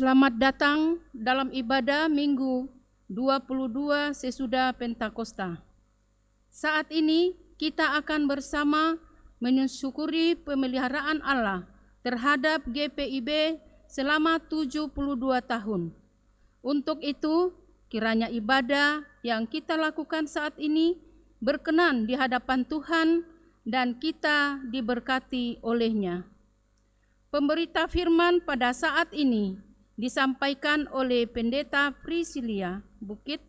Selamat datang dalam ibadah Minggu 22 sesudah Pentakosta. Saat ini kita akan bersama mensyukuri pemeliharaan Allah terhadap GPIB selama 72 tahun. Untuk itu, kiranya ibadah yang kita lakukan saat ini berkenan di hadapan Tuhan dan kita diberkati oleh-Nya. Pemberita firman pada saat ini disampaikan oleh Pendeta Priscilia Bukit,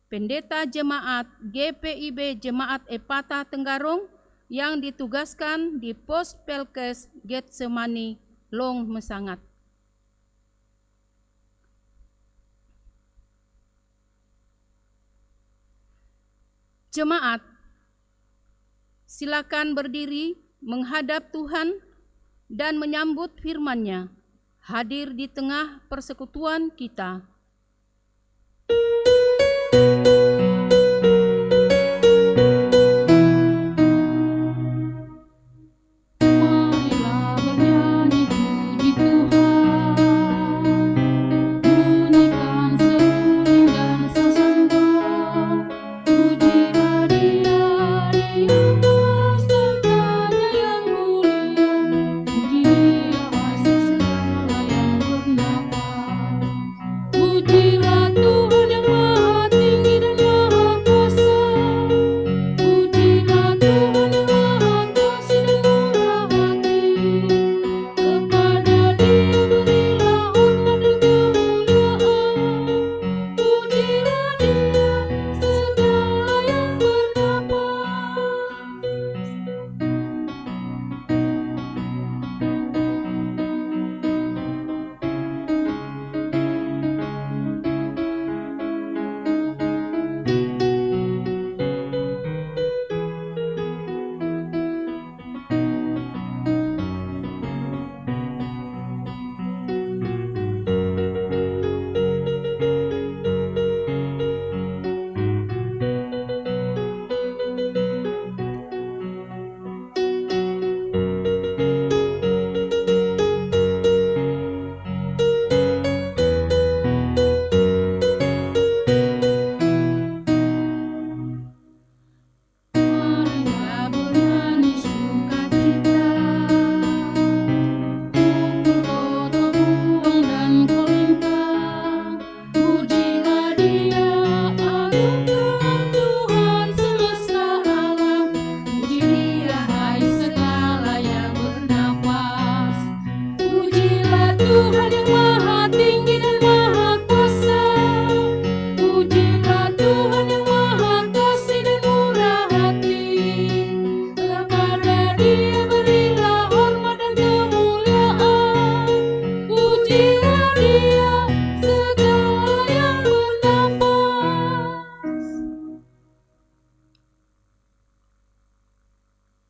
Pendeta Jemaat GPIB Jemaat Epata Tenggarong yang ditugaskan di Pos Pelkes Getsemani, Long Mesangat. Jemaat, silakan berdiri menghadap Tuhan dan menyambut firman-Nya hadir di tengah persekutuan kita.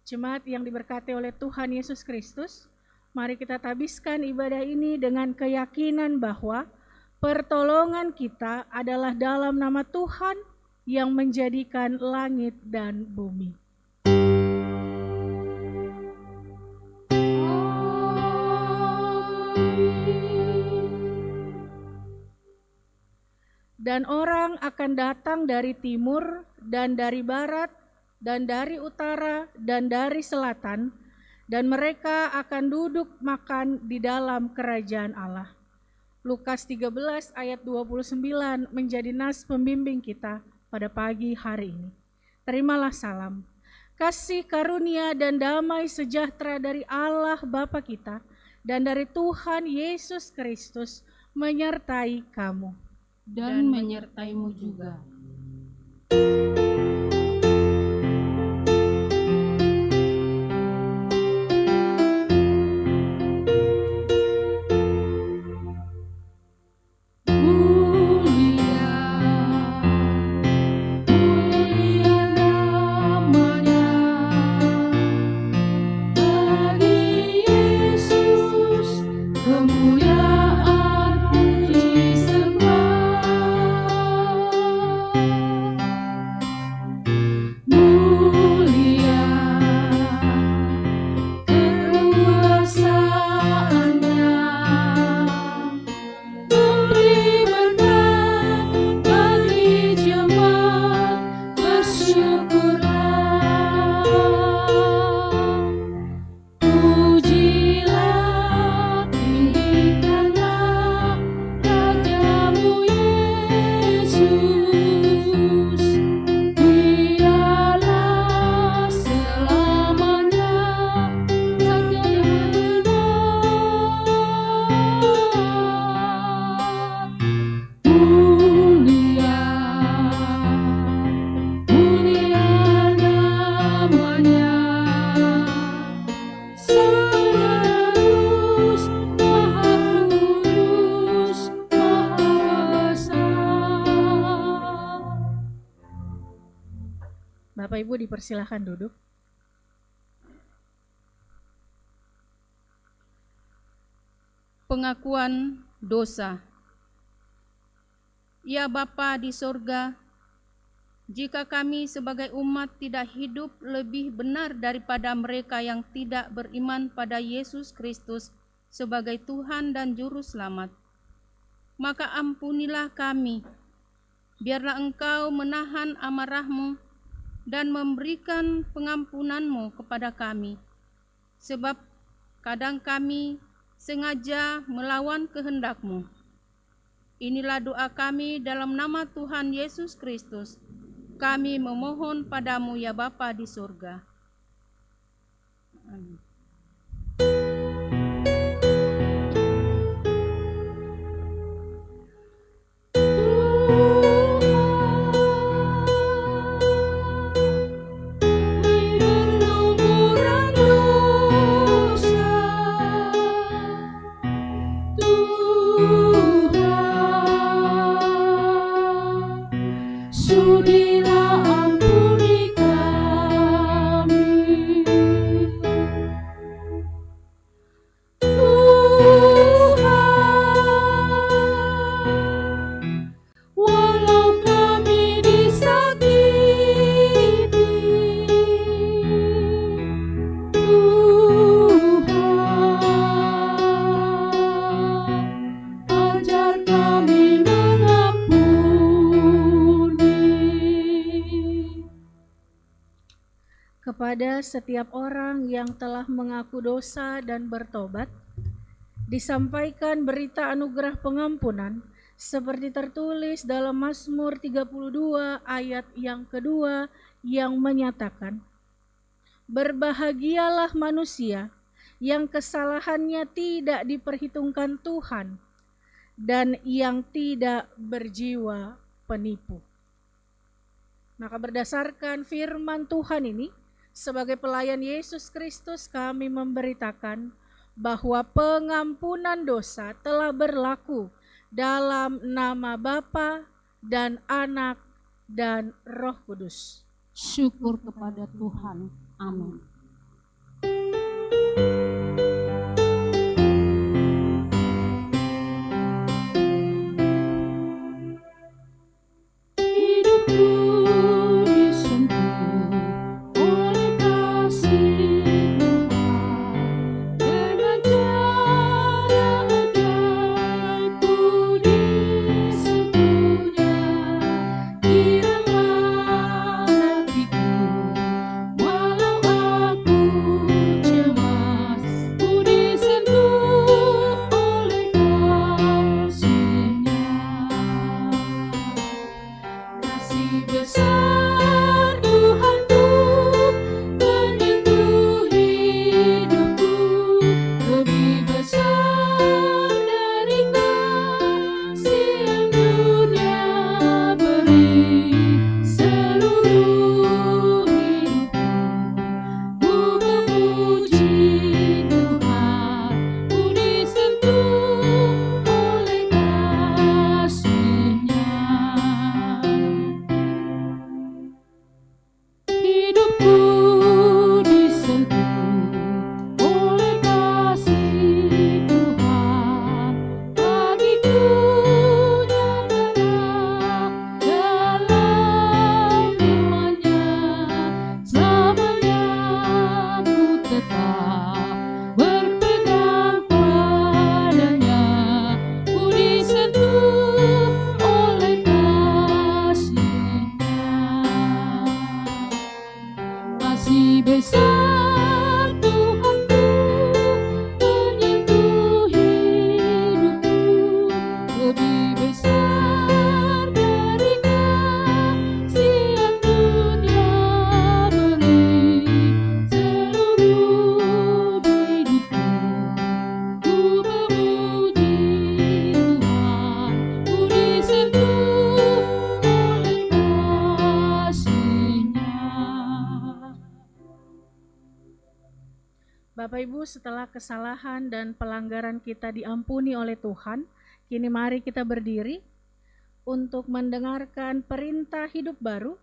Jemaat yang diberkati oleh Tuhan Yesus Kristus, mari kita tabiskan ibadah ini dengan keyakinan bahwa pertolongan kita adalah dalam nama Tuhan yang menjadikan langit dan bumi. Dan orang akan datang dari timur dan dari barat dan dari utara dan dari selatan, dan mereka akan duduk makan di dalam kerajaan Allah. Lukas 13 ayat 29 menjadi nas pembimbing kita pada pagi hari ini. Terimalah salam, kasih karunia dan damai sejahtera dari Allah Bapa kita dan dari Tuhan Yesus Kristus menyertai kamu. Dan menyertaimu juga. Kemuliaan puji sembah Bapak Ibu dipersilahkan duduk. Pengakuan dosa. Ya Bapa di sorga, jika kami sebagai umat tidak hidup lebih benar daripada mereka yang tidak beriman pada Yesus Kristus sebagai Tuhan dan Juru Selamat, maka ampunilah kami. Biarlah Engkau menahan amarah-Mu dan memberikan pengampunan-Mu kepada kami, sebab kadang kami sengaja melawan kehendak-Mu. Inilah doa kami dalam nama Tuhan Yesus Kristus. Kami memohon padamu ya Bapa di surga. Amin. Sudilah ampuni kami, Tuhan, walau kami disakiti, Tuhan, ajar kami Kepada setiap orang yang telah mengaku dosa dan bertobat, disampaikan berita anugerah pengampunan seperti tertulis dalam Mazmur 32 ayat yang kedua yang menyatakan, berbahagialah manusia yang kesalahannya tidak diperhitungkan Tuhan dan yang tidak berjiwa penipu. Maka berdasarkan firman Tuhan ini, sebagai pelayan Yesus Kristus kami memberitakan bahwa pengampunan dosa telah berlaku dalam nama Bapa dan Anak dan Roh Kudus. Syukur kepada Tuhan. Amin. Bapak Ibu, setelah kesalahan dan pelanggaran kita diampuni oleh Tuhan, kini mari kita berdiri untuk mendengarkan perintah hidup baru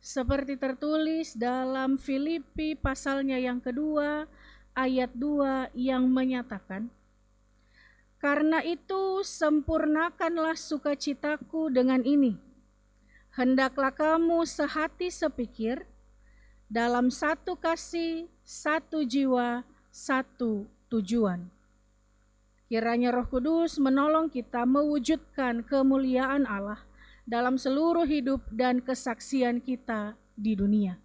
seperti tertulis dalam Filipi pasalnya yang kedua ayat 2 yang menyatakan, "Karena itu sempurnakanlah sukacitaku dengan ini, hendaklah kamu sehati sepikir, dalam satu kasih, satu jiwa, satu tujuan." Kiranya Roh Kudus menolong kita mewujudkan kemuliaan Allah dalam seluruh hidup dan kesaksian kita di dunia.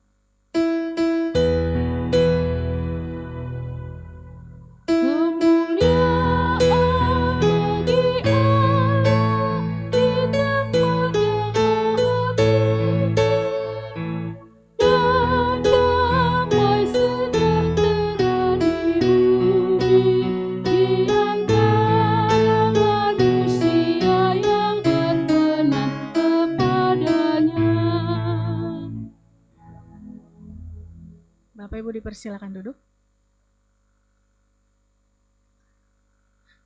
Bapak Ibu dipersilakan duduk.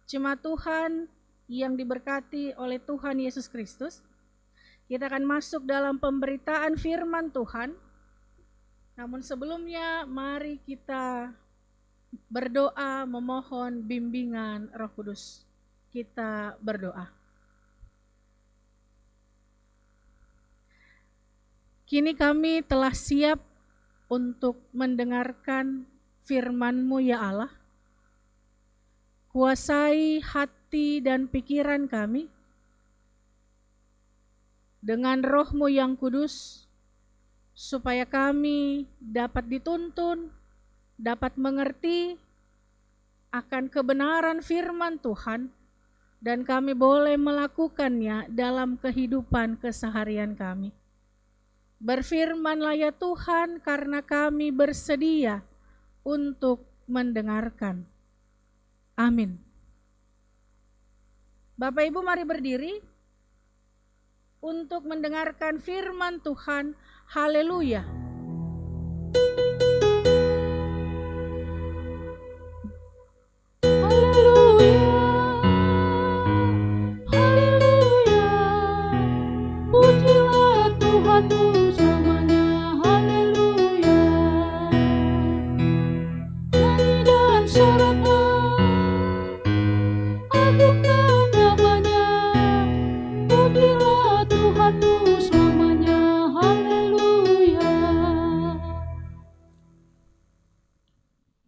Jemaat Tuhan yang diberkati oleh Tuhan Yesus Kristus, kita akan masuk dalam pemberitaan firman Tuhan. Namun sebelumnya mari kita berdoa memohon bimbingan Roh Kudus. Kita berdoa. Kini kami telah siap untuk mendengarkan firman-Mu ya Allah. Kuasai hati dan pikiran kami dengan Roh-Mu yang kudus, supaya kami dapat dituntun, dapat mengerti akan kebenaran firman Tuhan, dan kami boleh melakukannya dalam kehidupan keseharian kami. Berfirmanlah ya Tuhan, karena kami bersedia untuk mendengarkan. Amin. Bapak Ibu mari berdiri untuk mendengarkan firman Tuhan. Haleluya.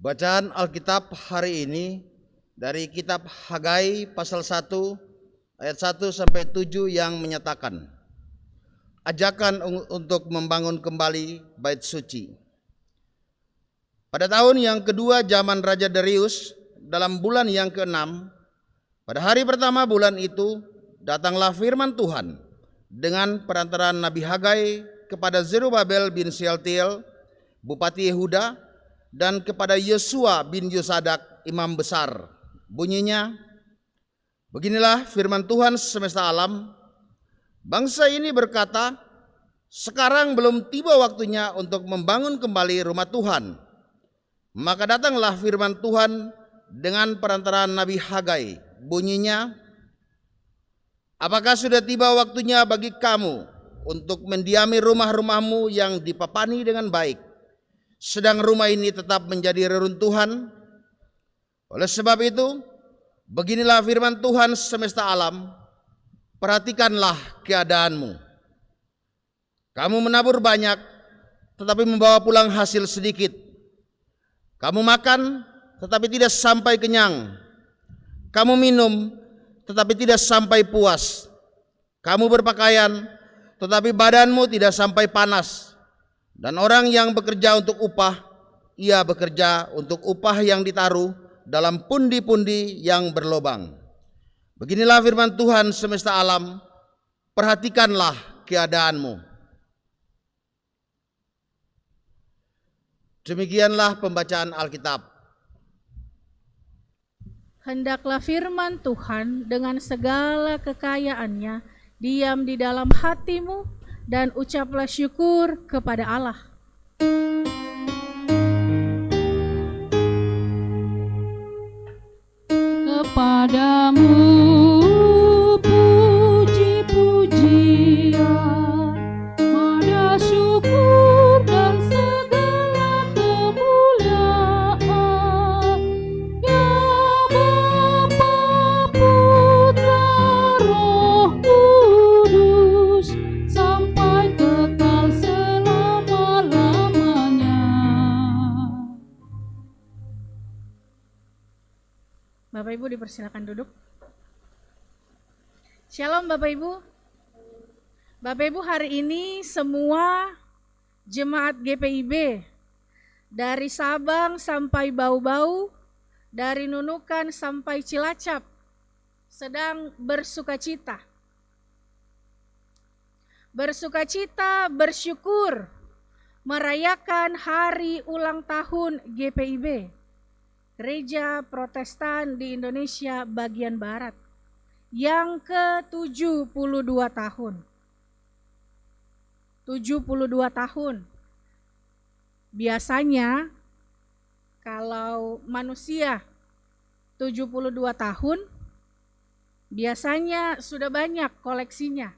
Bacaan Alkitab hari ini dari kitab Hagai pasal 1 ayat 1 sampai 7 yang menyatakan ajakan untuk membangun kembali bait suci. Pada tahun yang kedua zaman Raja Darius, dalam bulan yang ke-6, pada hari pertama bulan itu, datanglah firman Tuhan dengan perantaraan Nabi Hagai kepada Zerubabel bin Shealtiel, Bupati Yehuda, dan kepada Yosua bin Yosadak, imam besar. Bunyinya, beginilah firman Tuhan semesta alam, bangsa ini berkata, sekarang belum tiba waktunya untuk membangun kembali rumah Tuhan. Maka datanglah firman Tuhan dengan perantaraan Nabi Hagai. Bunyinya, apakah sudah tiba waktunya bagi kamu untuk mendiami rumah-rumahmu yang dipapani dengan baik, sedang rumah ini tetap menjadi reruntuhan? Oleh sebab itu, beginilah firman Tuhan semesta alam, perhatikanlah keadaanmu. Kamu menabur banyak, tetapi membawa pulang hasil sedikit. Kamu makan, tetapi tidak sampai kenyang. Kamu minum, tetapi tidak sampai puas. Kamu berpakaian, tetapi badanmu tidak sampai panas. Dan orang yang bekerja untuk upah, ia bekerja untuk upah yang ditaruh dalam pundi-pundi yang berlobang. Beginilah firman Tuhan semesta alam, perhatikanlah keadaanmu. Demikianlah pembacaan Alkitab. Hendaklah firman Tuhan dengan segala kekayaannya diam di dalam hatimu, dan ucaplah syukur kepada Allah. Kepadamu puji-pujian, ada syukur dipersilakan duduk. Shalom Bapak Ibu. Bapak Ibu, hari ini semua jemaat GPIB dari Sabang sampai Bau-Bau, dari Nunukan sampai Cilacap sedang bersukacita. Bersukacita, bersyukur merayakan hari ulang tahun GPIB, Gereja Protestan di Indonesia bagian Barat, yang ke-72 tahun. 72 tahun. Biasanya kalau manusia 72 tahun, biasanya sudah banyak koleksinya.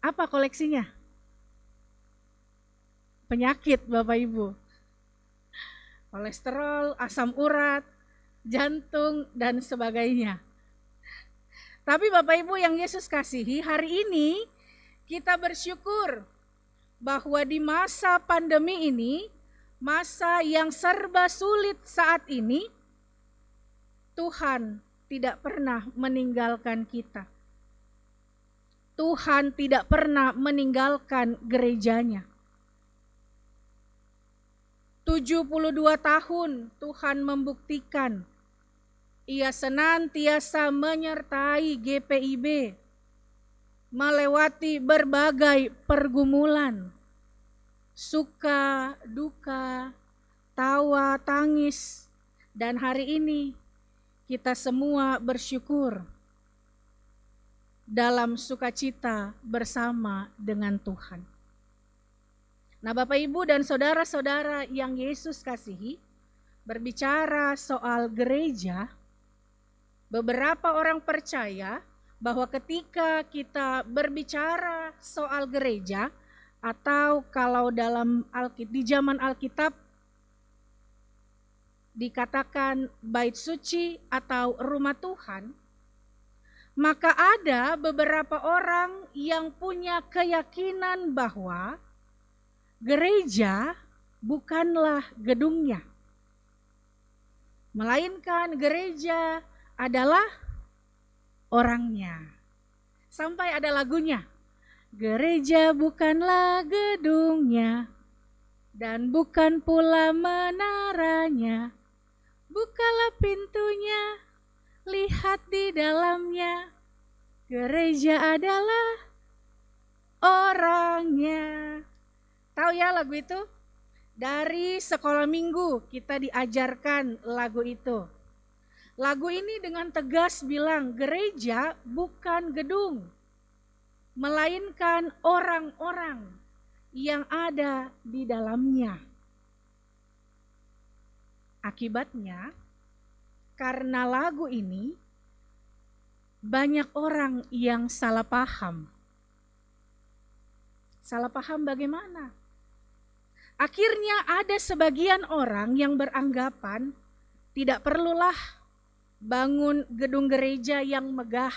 Apa koleksinya? Penyakit Bapak Ibu. Kolesterol, asam urat, jantung, dan sebagainya. Tapi Bapak Ibu yang Yesus kasihi, hari ini kita bersyukur bahwa di masa pandemi ini, masa yang serba sulit saat ini, Tuhan tidak pernah meninggalkan kita. Tuhan tidak pernah meninggalkan gerejanya. 72 tahun Tuhan membuktikan Ia senantiasa menyertai GPIB melewati berbagai pergumulan, suka, duka, tawa, tangis, dan hari ini kita semua bersyukur dalam sukacita bersama dengan Tuhan. Nah, Bapak Ibu dan saudara-saudara yang Yesus kasihi, berbicara soal gereja, beberapa orang percaya bahwa ketika kita berbicara soal gereja, atau kalau dalam di zaman Alkitab dikatakan bait suci atau rumah Tuhan, maka ada beberapa orang yang punya keyakinan bahwa gereja bukanlah gedungnya, melainkan gereja adalah orangnya. Sampai ada lagunya, gereja bukanlah gedungnya dan bukan pula menaranya, bukalah pintunya, lihat di dalamnya, gereja adalah orangnya. Tahu ya lagu itu? Dari sekolah minggu kita diajarkan lagu itu. Lagu ini dengan tegas bilang gereja bukan gedung, melainkan orang-orang yang ada di dalamnya. Akibatnya, karena lagu ini, banyak orang yang salah paham. Salah paham bagaimana? Akhirnya ada sebagian orang yang beranggapan tidak perlulah bangun gedung gereja yang megah.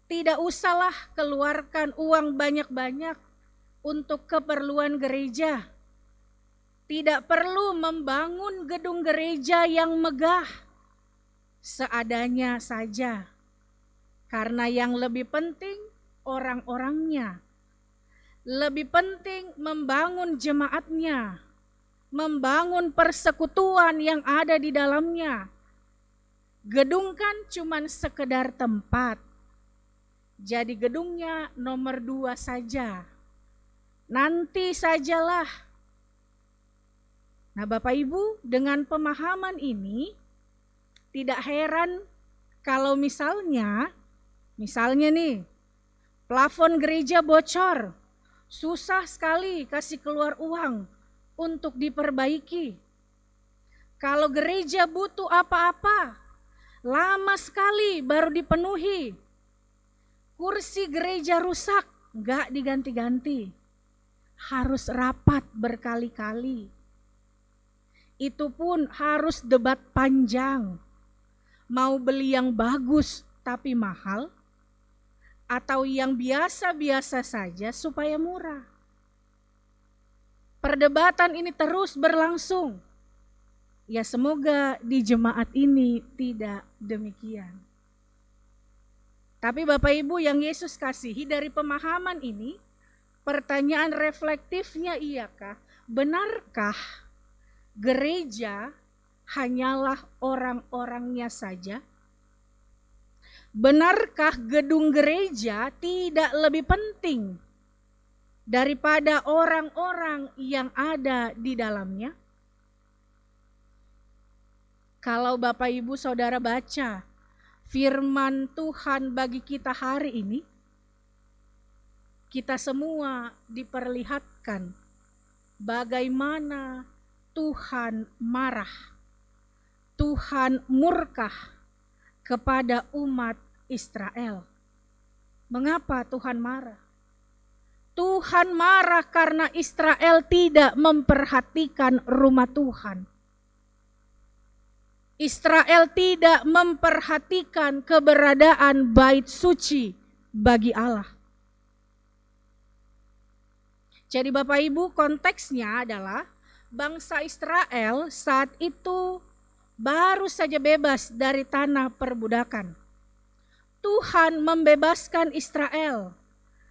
Tidak usahlah keluarkan uang banyak-banyak untuk keperluan gereja. Tidak perlu membangun gedung gereja yang megah, seadanya saja. Karena yang lebih penting orang-orangnya. Lebih penting membangun jemaatnya, membangun persekutuan yang ada di dalamnya. Gedung kan cuman sekedar tempat. Jadi gedungnya nomor 2 saja. Nanti sajalah. Nah Bapak Ibu, dengan pemahaman ini tidak heran kalau misalnya nih plafon gereja bocor, susah sekali kasih keluar uang untuk diperbaiki. Kalau gereja butuh apa-apa, lama sekali baru dipenuhi. Kursi gereja rusak, enggak diganti-ganti. Harus rapat berkali-kali. Itu pun harus debat panjang. Mau beli yang bagus tapi mahal, atau yang biasa-biasa saja supaya murah. Perdebatan ini terus berlangsung. Ya semoga di jemaat ini tidak demikian. Tapi Bapak Ibu yang Yesus kasihi, dari pemahaman ini, pertanyaan reflektifnya iyakah, benarkah gereja hanyalah orang-orangnya saja? Benarkah gedung gereja tidak lebih penting daripada orang-orang yang ada di dalamnya? Kalau Bapak Ibu Saudara baca firman Tuhan bagi kita hari ini, kita semua diperlihatkan bagaimana Tuhan marah, Tuhan murka kepada umat Israel. Mengapa Tuhan marah? Tuhan marah karena Israel tidak memperhatikan rumah Tuhan. Israel tidak memperhatikan keberadaan bait suci bagi Allah. Jadi Bapak Ibu, konteksnya adalah bangsa Israel saat itu baru saja bebas dari tanah perbudakan. Tuhan membebaskan Israel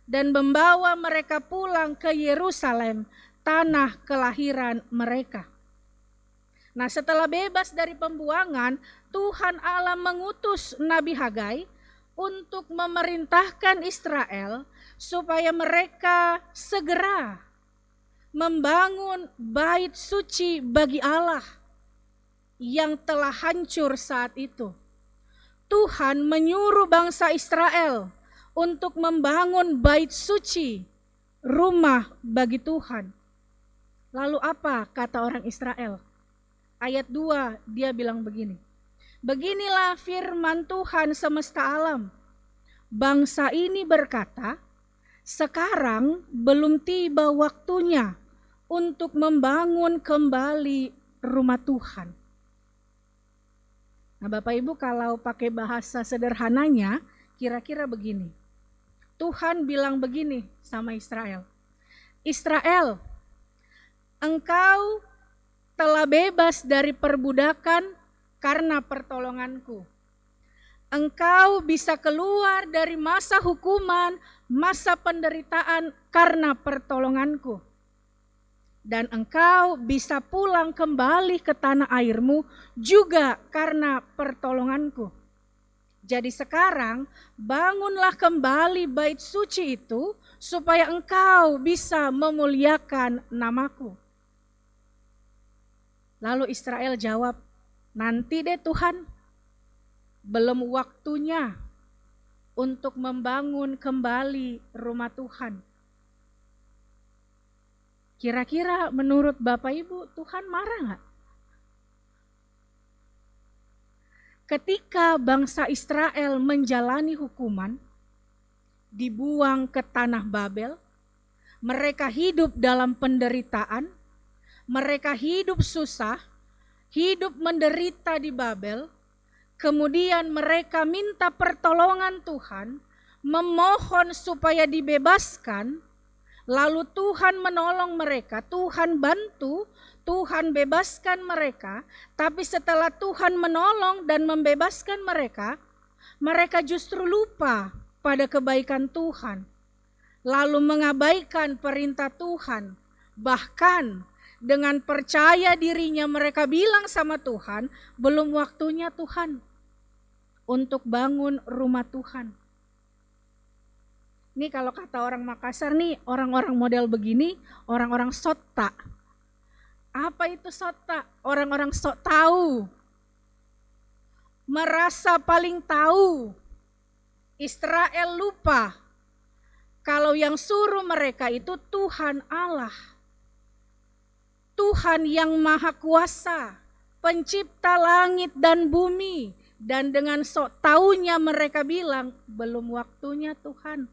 dan membawa mereka pulang ke Yerusalem, tanah kelahiran mereka. Nah, setelah bebas dari pembuangan, Tuhan Allah mengutus Nabi Hagai untuk memerintahkan Israel supaya mereka segera membangun bait suci bagi Allah yang telah hancur saat itu. Tuhan menyuruh bangsa Israel untuk membangun bait suci, rumah bagi Tuhan. Lalu apa kata orang Israel? Ayat 2 dia bilang begini. Beginilah firman Tuhan semesta alam. Bangsa ini berkata, sekarang belum tiba waktunya untuk membangun kembali rumah Tuhan. Nah Bapak Ibu, kalau pakai bahasa sederhananya kira-kira begini. Tuhan bilang begini sama Israel. Israel, engkau telah bebas dari perbudakan karena pertolonganku. Engkau bisa keluar dari masa hukuman, masa penderitaan karena pertolonganku. Dan engkau bisa pulang kembali ke tanah airmu juga karena pertolonganku. Jadi sekarang bangunlah kembali bait suci itu supaya engkau bisa memuliakan namaku. Lalu Israel jawab, nanti deh Tuhan, belum waktunya untuk membangun kembali rumah Tuhan. Kira-kira menurut Bapak Ibu, Tuhan marah nggak? Ketika bangsa Israel menjalani hukuman, dibuang ke tanah Babel, mereka hidup dalam penderitaan, mereka hidup susah, hidup menderita di Babel, kemudian mereka minta pertolongan Tuhan, memohon supaya dibebaskan. Lalu Tuhan menolong mereka, Tuhan bantu, Tuhan bebaskan mereka. Tapi setelah Tuhan menolong dan membebaskan mereka, mereka justru lupa pada kebaikan Tuhan. Lalu mengabaikan perintah Tuhan. Bahkan dengan percaya dirinya mereka bilang sama Tuhan, belum waktunya Tuhan untuk bangun rumah Tuhan. Ini kalau kata orang Makassar nih, orang-orang model begini, orang-orang sota. Apa itu sota? Orang-orang sok tahu. Merasa paling tahu. Israel lupa kalau yang suruh mereka itu Tuhan Allah. Tuhan yang maha kuasa, pencipta langit dan bumi. Dan dengan sok taunya mereka bilang, belum waktunya Tuhan.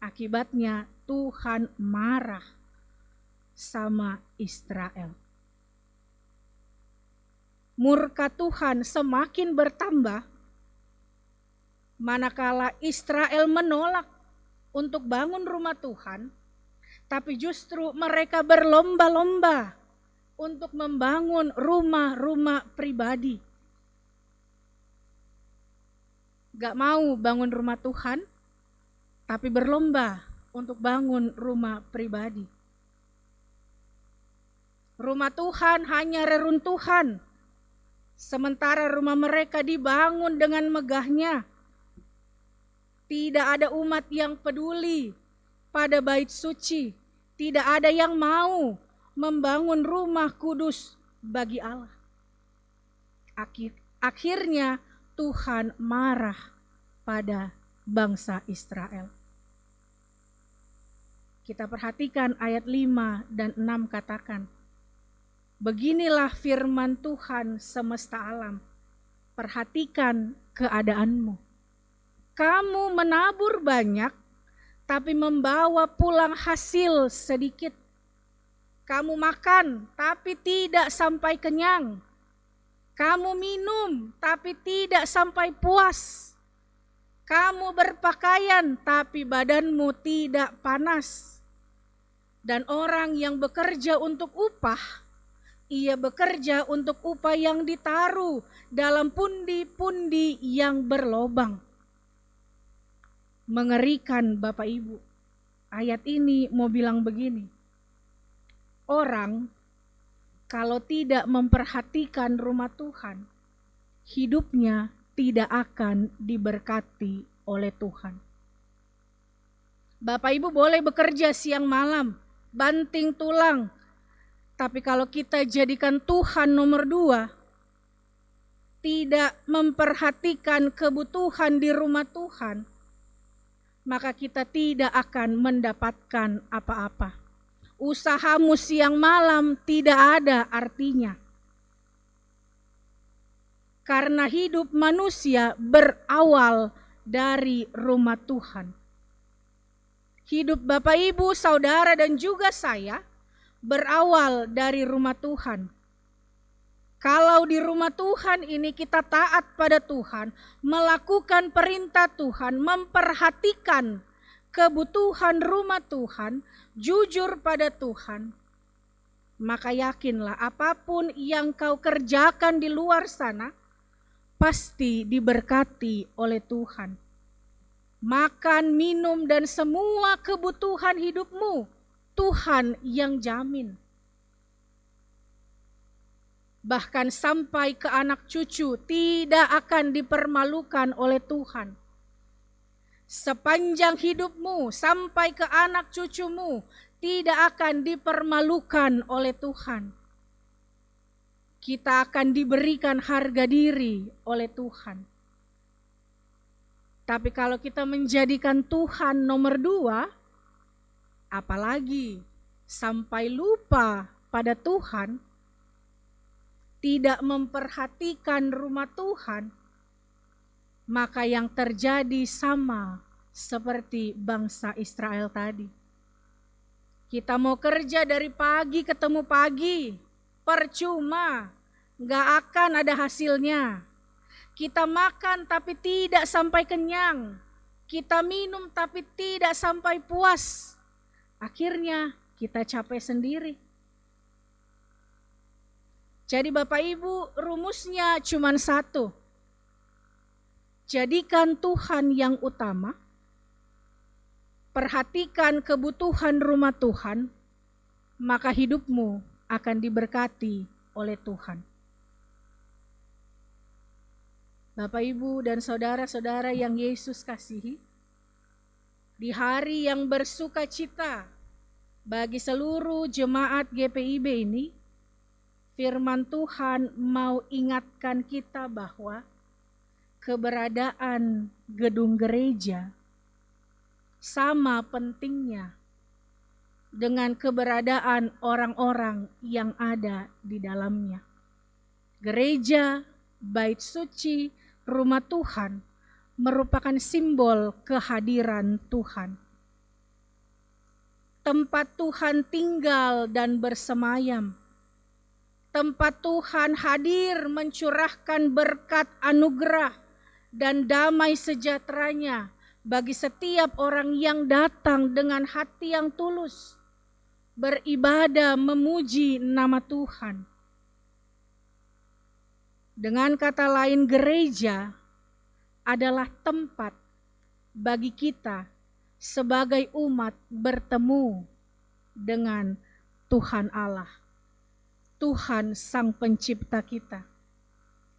Akibatnya Tuhan marah sama Israel. Murka Tuhan semakin bertambah manakala Israel menolak untuk bangun rumah Tuhan, tapi justru mereka berlomba-lomba untuk membangun rumah-rumah pribadi. Gak mau bangun rumah Tuhan, tapi berlomba untuk bangun rumah pribadi. Rumah Tuhan hanya reruntuhan, sementara rumah mereka dibangun dengan megahnya. Tidak ada umat yang peduli pada bait suci, tidak ada yang mau membangun rumah kudus bagi Allah. Akhirnya Tuhan marah pada bangsa Israel. Kita perhatikan ayat 5 dan 6 katakan, beginilah firman Tuhan semesta alam, perhatikan keadaanmu. Kamu menabur banyak, tapi membawa pulang hasil sedikit. Kamu makan, tapi tidak sampai kenyang. Kamu minum, tapi tidak sampai puas. Kamu berpakaian, tapi badanmu tidak panas. Dan orang yang bekerja untuk upah, ia bekerja untuk upah yang ditaruh dalam pundi-pundi yang berlobang. Mengerikan Bapak Ibu. Ayat ini mau bilang begini. Orang kalau tidak memperhatikan rumah Tuhan, hidupnya tidak akan diberkati oleh Tuhan. Bapak Ibu boleh bekerja siang malam, banting tulang, tapi kalau kita jadikan Tuhan nomor 2, tidak memperhatikan kebutuhan di rumah Tuhan, maka kita tidak akan mendapatkan apa-apa. Usahamu siang malam tidak ada artinya. Karena hidup manusia berawal dari rumah Tuhan. Hidup Bapak Ibu, saudara dan juga saya berawal dari rumah Tuhan. Kalau di rumah Tuhan ini kita taat pada Tuhan, melakukan perintah Tuhan, memperhatikan kebutuhan rumah Tuhan, jujur pada Tuhan, maka yakinlah apapun yang kau kerjakan di luar sana pasti diberkati oleh Tuhan. Makan, minum, dan semua kebutuhan hidupmu Tuhan yang jamin. Bahkan sampai ke anak cucu tidak akan dipermalukan oleh Tuhan. Sepanjang hidupmu sampai ke anak cucumu tidak akan dipermalukan oleh Tuhan. Kita akan diberikan harga diri oleh Tuhan. Tapi kalau kita menjadikan Tuhan nomor 2, apalagi sampai lupa pada Tuhan, tidak memperhatikan rumah Tuhan, maka yang terjadi sama seperti bangsa Israel tadi. Kita mau kerja dari pagi ketemu pagi, percuma, gak akan ada hasilnya. Kita makan tapi tidak sampai kenyang, kita minum tapi tidak sampai puas. Akhirnya kita capek sendiri. Jadi Bapak Ibu, rumusnya cuma satu. Jadikan Tuhan yang utama, perhatikan kebutuhan rumah Tuhan, maka hidupmu akan diberkati oleh Tuhan. Bapak Ibu dan saudara-saudara yang Yesus kasihi, di hari yang bersuka cita bagi seluruh jemaat GPIB ini, firman Tuhan mau ingatkan kita bahwa keberadaan gedung gereja sama pentingnya dengan keberadaan orang-orang yang ada di dalamnya. Gereja, bait suci, rumah Tuhan merupakan simbol kehadiran Tuhan. Tempat Tuhan tinggal dan bersemayam. Tempat Tuhan hadir mencurahkan berkat anugerah dan damai sejahteranya bagi setiap orang yang datang dengan hati yang tulus, beribadah, memuji nama Tuhan. Dengan kata lain, gereja adalah tempat bagi kita sebagai umat bertemu dengan Tuhan Allah, Tuhan Sang Pencipta kita.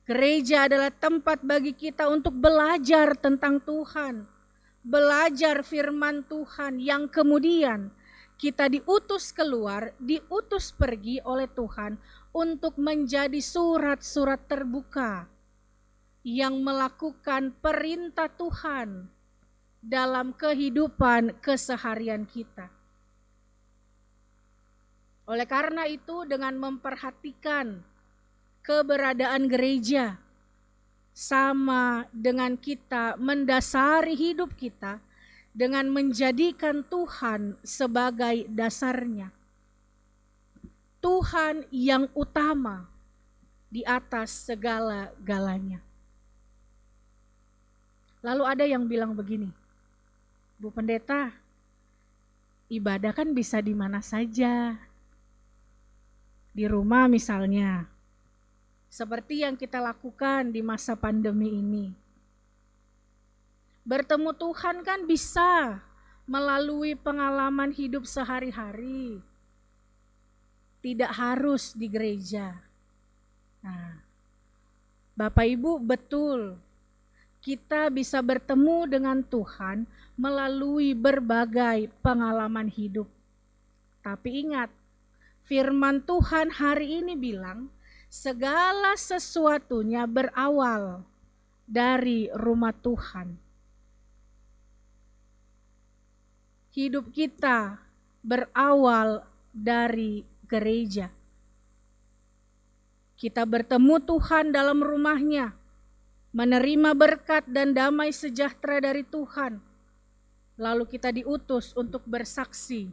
Gereja adalah tempat bagi kita untuk belajar tentang Tuhan, belajar firman Tuhan yang kemudian kita diutus keluar, diutus pergi oleh Tuhan untuk menjadi surat-surat terbuka yang melakukan perintah Tuhan dalam kehidupan keseharian kita. Oleh karena itu, dengan memperhatikan keberadaan gereja sama dengan kita mendasari hidup kita dengan menjadikan Tuhan sebagai dasarnya. Tuhan yang utama di atas segala-galanya. Lalu ada yang bilang begini, Bu Pendeta, ibadah kan bisa di mana saja. Di rumah misalnya, seperti yang kita lakukan di masa pandemi ini. Bertemu Tuhan kan bisa melalui pengalaman hidup sehari-hari. Tidak harus di gereja. Nah, Bapak Ibu, betul. Kita bisa bertemu dengan Tuhan melalui berbagai pengalaman hidup. Tapi ingat, firman Tuhan hari ini bilang, segala sesuatunya berawal dari rumah Tuhan. Hidup kita berawal dari gereja. Kita bertemu Tuhan dalam rumahnya, menerima berkat dan damai sejahtera dari Tuhan. Lalu kita diutus untuk bersaksi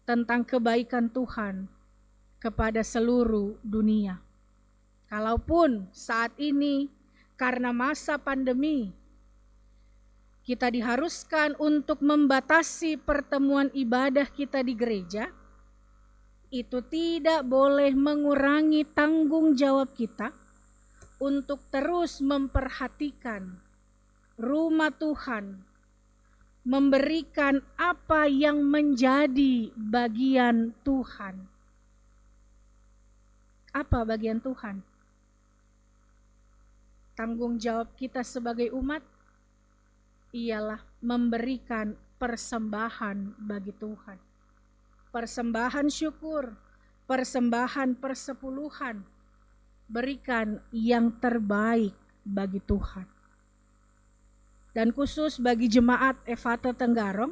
tentang kebaikan Tuhan kepada seluruh dunia. Kalaupun saat ini karena masa pandemi, kita diharuskan untuk membatasi pertemuan ibadah kita di gereja, itu tidak boleh mengurangi tanggung jawab kita untuk terus memperhatikan rumah Tuhan, memberikan apa yang menjadi bagian Tuhan. Apa bagian Tuhan? Tanggung jawab kita sebagai umat ialah memberikan persembahan bagi Tuhan. Persembahan syukur, persembahan persepuluhan, berikan yang terbaik bagi Tuhan. Dan khusus bagi jemaat Efata Tenggarong,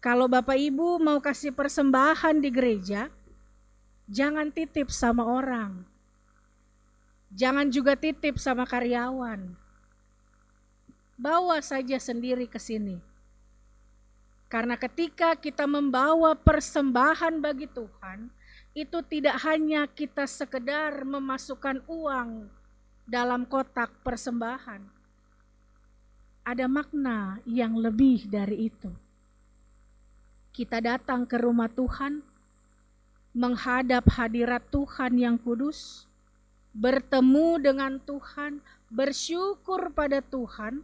kalau Bapak Ibu mau kasih persembahan di gereja, jangan titip sama orang. Jangan juga titip sama karyawan. Bawa saja sendiri ke sini. Karena ketika kita membawa persembahan bagi Tuhan, itu tidak hanya kita sekedar memasukkan uang dalam kotak persembahan. Ada makna yang lebih dari itu. Kita datang ke rumah Tuhan, menghadap hadirat Tuhan yang kudus, bertemu dengan Tuhan, bersyukur pada Tuhan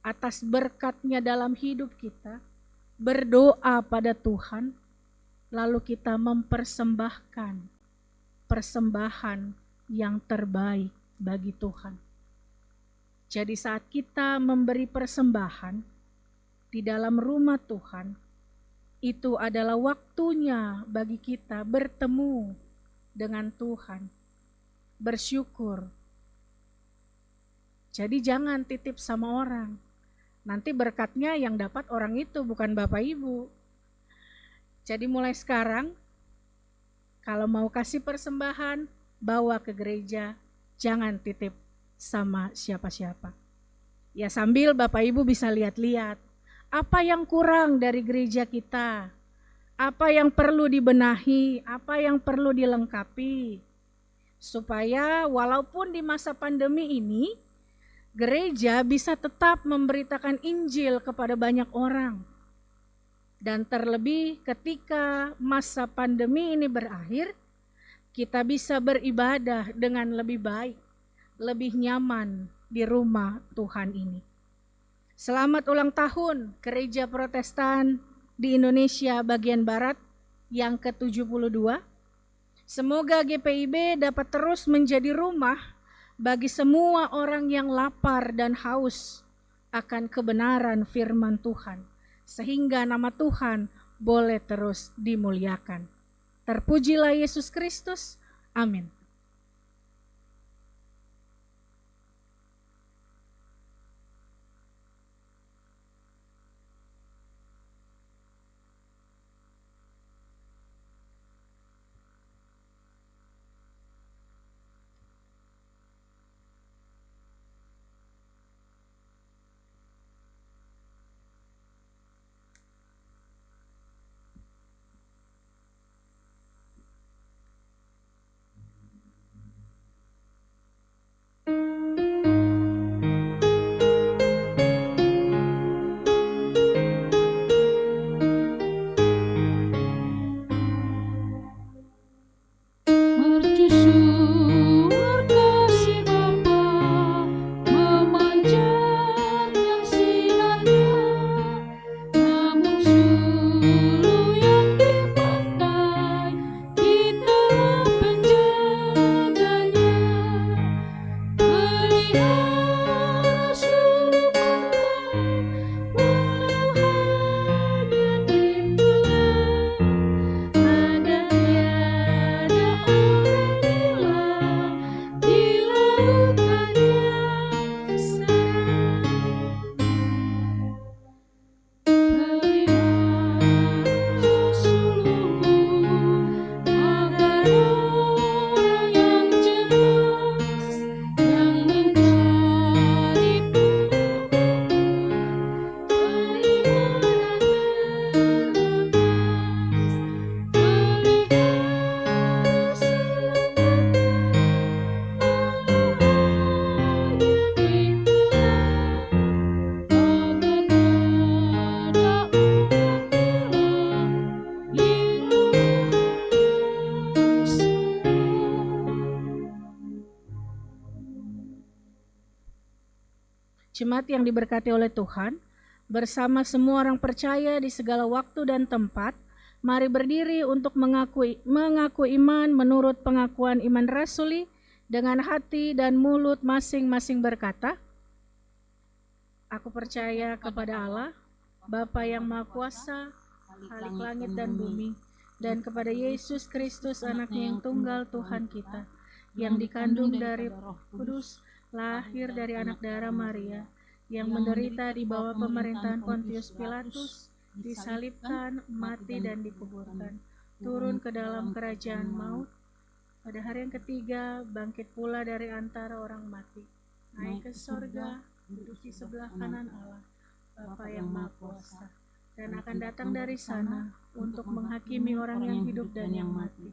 atas berkat-Nya dalam hidup kita, berdoa pada Tuhan, lalu kita mempersembahkan persembahan yang terbaik bagi Tuhan. Jadi saat kita memberi persembahan di dalam rumah Tuhan, itu adalah waktunya bagi kita bertemu dengan Tuhan, bersyukur. Jadi jangan titip sama orang. Nanti berkatnya yang dapat orang itu, bukan Bapak Ibu. Jadi mulai sekarang, kalau mau kasih persembahan, bawa ke gereja, jangan titip sama siapa-siapa. Ya sambil Bapak Ibu bisa lihat-lihat, apa yang kurang dari gereja kita, apa yang perlu dibenahi, apa yang perlu dilengkapi. Supaya walaupun di masa pandemi ini, gereja bisa tetap memberitakan Injil kepada banyak orang. Dan terlebih ketika masa pandemi ini berakhir, kita bisa beribadah dengan lebih baik, lebih nyaman di rumah Tuhan ini. Selamat ulang tahun Gereja Protestan di Indonesia bagian Barat yang ke-72. Semoga GPIB dapat terus menjadi rumah bagi semua orang yang lapar dan haus akan kebenaran firman Tuhan, sehingga nama Tuhan boleh terus dimuliakan. Terpujilah Yesus Kristus. Amin. Mercusuar kasih Bapa, memancarkan sinarnya, namun suluh yang dipakai, kita penjaganya. Pelihara suluh Bapa, walau hanya rimbulan, agar tiada orang hilang di lautan yang seram. Pelihara suluhmu, agar orang yang cerdas, yang mencari petunjuk, beribadah terlepas. Pelihara suluh Bapa, walau hanya rimbulan, agar tiada orang hilang di lautan seram. Jemaat yang diberkati oleh Tuhan, bersama semua orang percaya di segala waktu dan tempat, mari berdiri untuk mengaku iman menurut pengakuan iman rasuli dengan hati dan mulut masing-masing berkata, aku percaya kepada Allah, Bapa yang Maha Kuasa, Khalik langit dan bumi, dan kepada Yesus Kristus anaknya yang tunggal Tuhan kita, yang dikandung dari Roh Kudus, lahir dari anak darah Maria, yang menderita di bawah pemerintahan Pontius Pilatus, disalibkan, mati dan dikuburkan, turun ke dalam kerajaan maut, pada hari yang ketiga bangkit pula dari antara orang mati, naik ke sorga, duduk di sebelah kanan Allah, Bapa yang Maha Kuasa, dan akan datang dari sana untuk menghakimi orang yang hidup dan yang mati.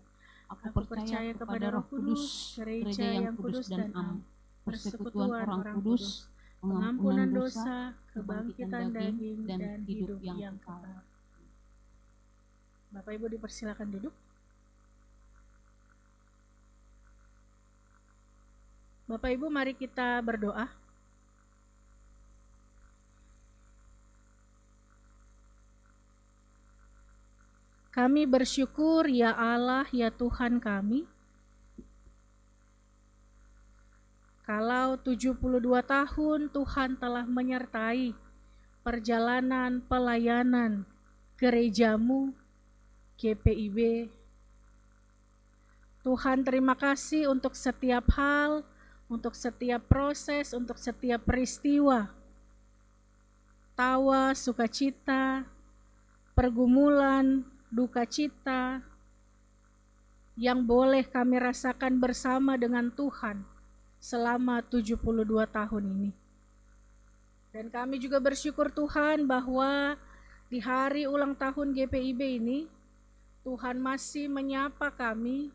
Aku percaya kepada Roh Kudus, gereja yang kudus dan am, persekutuan orang kudus, pengampunan dosa, kebangkitan daging, dan hidup yang kekal. Bapak Ibu dipersilakan duduk. Bapak Ibu mari kita berdoa. Kami bersyukur ya Allah, ya Tuhan kami, kalau 72 tahun Tuhan telah menyertai perjalanan pelayanan gerejamu, GPIB. Tuhan terima kasih untuk setiap hal, untuk setiap proses, untuk setiap peristiwa, tawa, sukacita, pergumulan, duka cita, yang boleh kami rasakan bersama dengan Tuhan selama 72 tahun ini. Dan kami juga bersyukur Tuhan bahwa di hari ulang tahun GPIB ini, Tuhan masih menyapa kami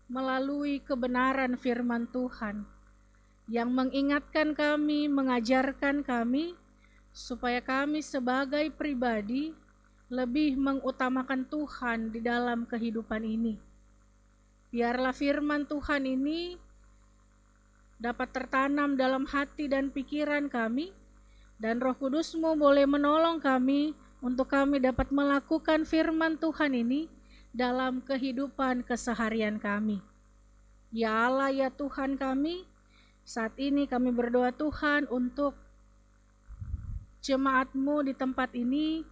melalui kebenaran firman Tuhan yang mengingatkan kami, mengajarkan kami supaya kami sebagai pribadi lebih mengutamakan Tuhan di dalam kehidupan ini. Biarlah firman Tuhan ini dapat tertanam dalam hati dan pikiran kami, dan Roh Kudus-Mu boleh menolong kami untuk kami dapat melakukan firman Tuhan ini dalam kehidupan keseharian kami. Ya Allah, ya Tuhan kami, saat ini kami berdoa Tuhan untuk jemaat-Mu di tempat ini,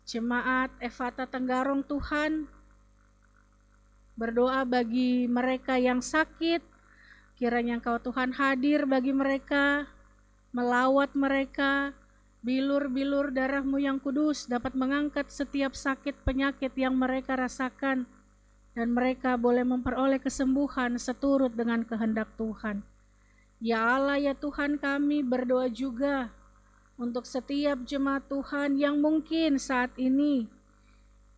jemaat Efata Tenggarong Tuhan, berdoa bagi mereka yang sakit, kiranya Engkau Tuhan hadir bagi mereka, melawat mereka, bilur-bilur darah-Mu yang kudus dapat mengangkat setiap sakit penyakit yang mereka rasakan, dan mereka boleh memperoleh kesembuhan seturut dengan kehendak Tuhan. Ya Allah, ya Tuhan kami berdoa juga untuk setiap jemaat Tuhan yang mungkin saat ini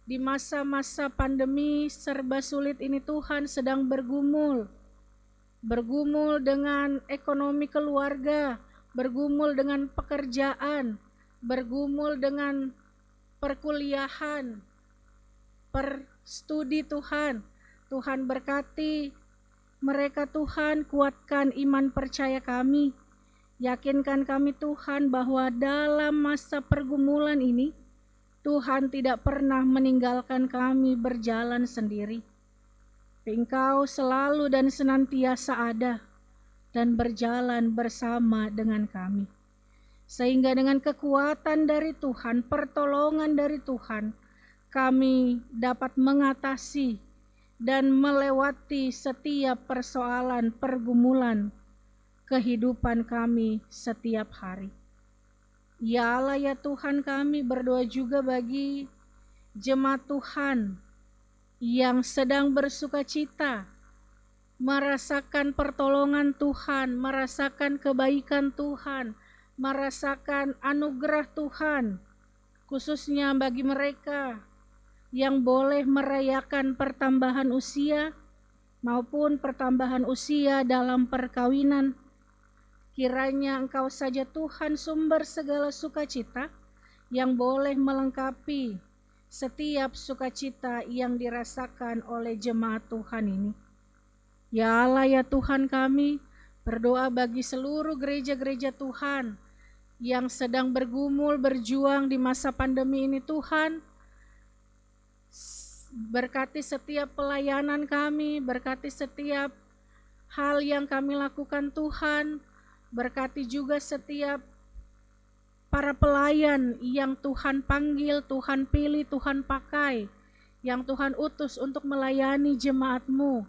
di masa-masa pandemi serba sulit ini Tuhan sedang bergumul dengan ekonomi keluarga, bergumul dengan pekerjaan, bergumul dengan perkuliahan, studi Tuhan. Tuhan berkati mereka Tuhan, kuatkan iman percaya kami. Yakinkan kami Tuhan bahwa dalam masa pergumulan ini, Tuhan tidak pernah meninggalkan kami berjalan sendiri. Engkau selalu dan senantiasa ada dan berjalan bersama dengan kami. Sehingga dengan kekuatan dari Tuhan, pertolongan dari Tuhan, kami dapat mengatasi dan melewati setiap persoalan pergumulan kehidupan kami setiap hari. Ya Allah, ya Tuhan kami berdoa juga bagi jemaat Tuhan yang sedang bersukacita, merasakan pertolongan Tuhan, merasakan kebaikan Tuhan, merasakan anugerah Tuhan, khususnya bagi mereka yang boleh merayakan pertambahan usia maupun pertambahan usia dalam perkawinan. Kiranya Engkau saja Tuhan sumber segala sukacita yang boleh melengkapi setiap sukacita yang dirasakan oleh jemaat Tuhan ini. Ya Allah, ya Tuhan kami berdoa bagi seluruh gereja-gereja Tuhan yang sedang bergumul berjuang di masa pandemi ini Tuhan. Berkati setiap pelayanan kami, berkati setiap hal yang kami lakukan Tuhan, berkati juga setiap para pelayan yang Tuhan panggil, Tuhan pilih, Tuhan pakai, yang Tuhan utus untuk melayani jemaat-Mu,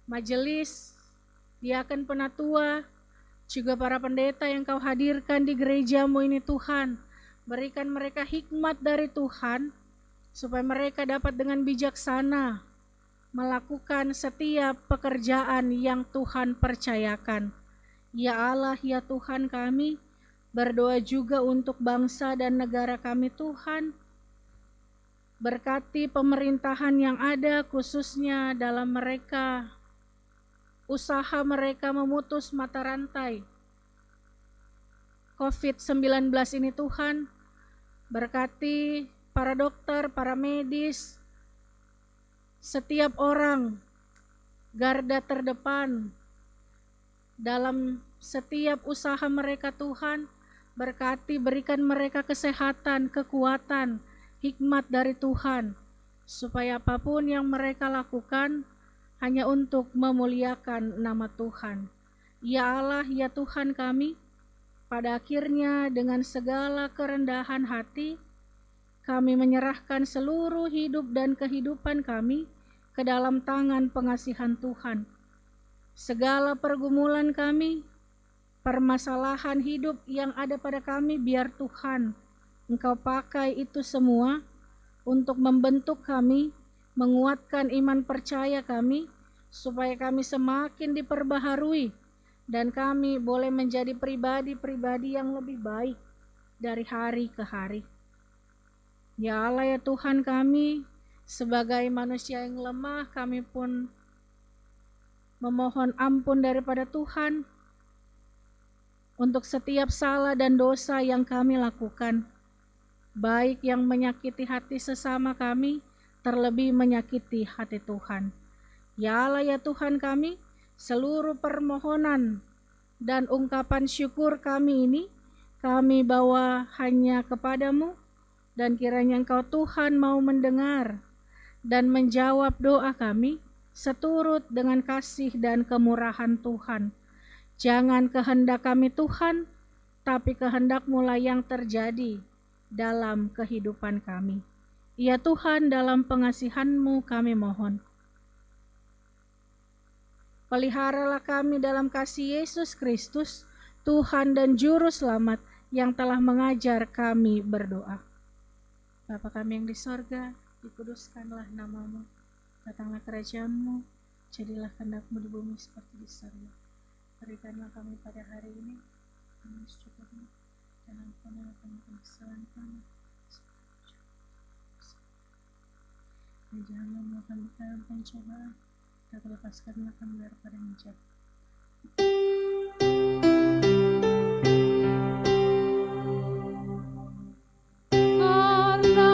majelis, diaken penatua, juga para pendeta yang Kau hadirkan di gereja-Mu ini Tuhan. Berikan mereka hikmat dari Tuhan, supaya mereka dapat dengan bijaksana melakukan setiap pekerjaan yang Tuhan percayakan. Ya Allah, ya Tuhan kami, berdoa juga untuk bangsa dan negara kami Tuhan. Berkati pemerintahan yang ada, khususnya dalam mereka, usaha mereka memutus mata rantai COVID-19 ini Tuhan. Berkati para dokter, para medis, setiap orang garda terdepan dalam setiap usaha mereka Tuhan. Berkati, berikan mereka kesehatan, kekuatan, hikmat dari Tuhan, supaya apapun yang mereka lakukan hanya untuk memuliakan nama Tuhan. Ya Allah, ya Tuhan kami, pada akhirnya dengan segala kerendahan hati, kami menyerahkan seluruh hidup dan kehidupan kami ke dalam tangan pengasihan Tuhan. Segala pergumulan kami, permasalahan hidup yang ada pada kami, biar Tuhan Engkau pakai itu semua untuk membentuk kami, menguatkan iman percaya kami, supaya kami semakin diperbaharui dan kami boleh menjadi pribadi-pribadi yang lebih baik dari hari ke hari. Ya Allah, ya Tuhan kami, sebagai manusia yang lemah, kami pun memohon ampun daripada Tuhan untuk setiap salah dan dosa yang kami lakukan. baik yang menyakiti hati sesama kami, terlebih menyakiti hati Tuhan. Ya Allah ya Tuhan kami, seluruh permohonan dan ungkapan syukur kami ini kami bawa hanya kepadamu, dan kiranya Engkau Tuhan mau mendengar dan menjawab doa kami seturut dengan kasih dan kemurahan Tuhan. Jangan kehendak kami Tuhan, tapi kehendak-Mu lah yang terjadi dalam kehidupan kami. Ya Tuhan, dalam pengasihan-Mu kami mohon. Peliharalah kami dalam kasih Yesus Kristus, Tuhan dan Juru Selamat yang telah mengajar kami berdoa. Bapa kami yang di sorga, dikuduskanlah nama-Mu, datanglah kerajaan-Mu, jadilah kehendak-Mu di bumi seperti di sorga. Berikanlah kami pada hari ini kami secukupnya, dan ampunilah kami kesalahan kami, dan janganlah membawa kami dalam pencobaan, tapi lepaskanlah kami daripada yang jahat. Karena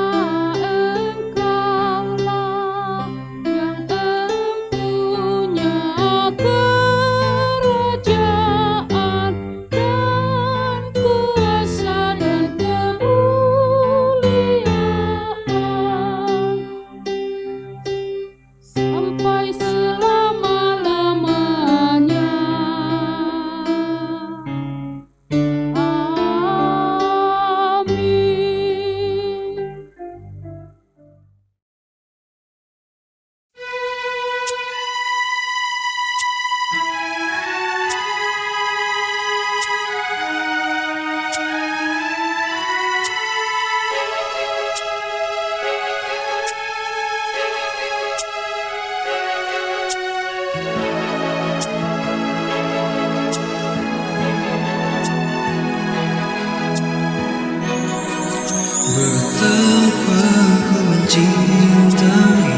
Engkaulah yang empunya kerajaan dan kuasa dan kemuliaan sampai selama-lamanya. Amin. Betapa ku mencintai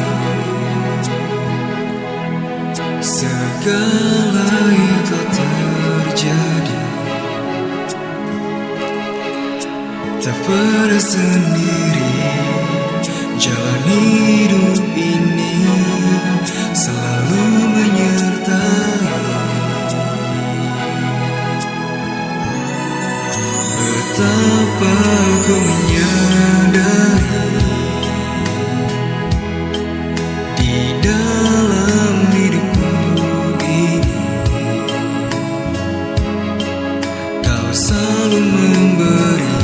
segala yang telah terjadi. Tak pernah sendiri jalani hidup ini, selalu menyertai. Betapa ku menyadari di dalam hidupku ini Kau selalu memberi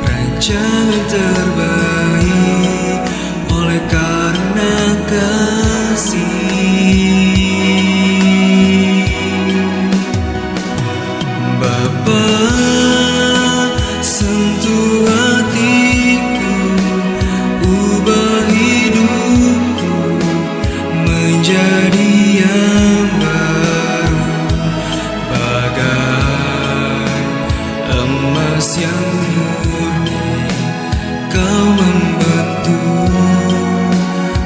rancangan terbaik oleh karena kasih. Bapa, sentuh hatiku, ubah hidupku menjadi yang baru, bagai emas yang murni. Kau membentuk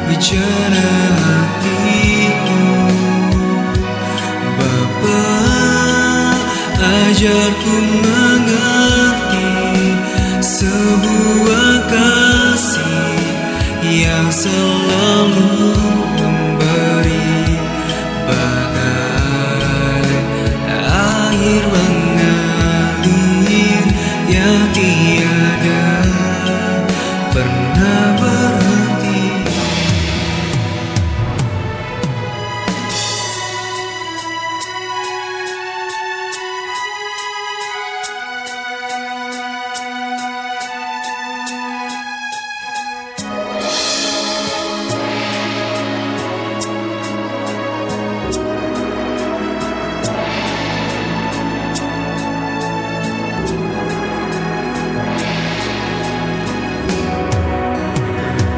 bicara hatiku. Bapa, ajarku mengerti sebuah kasih yang selalu memberi, bagai air mengalir yang tiada pernah berhenti.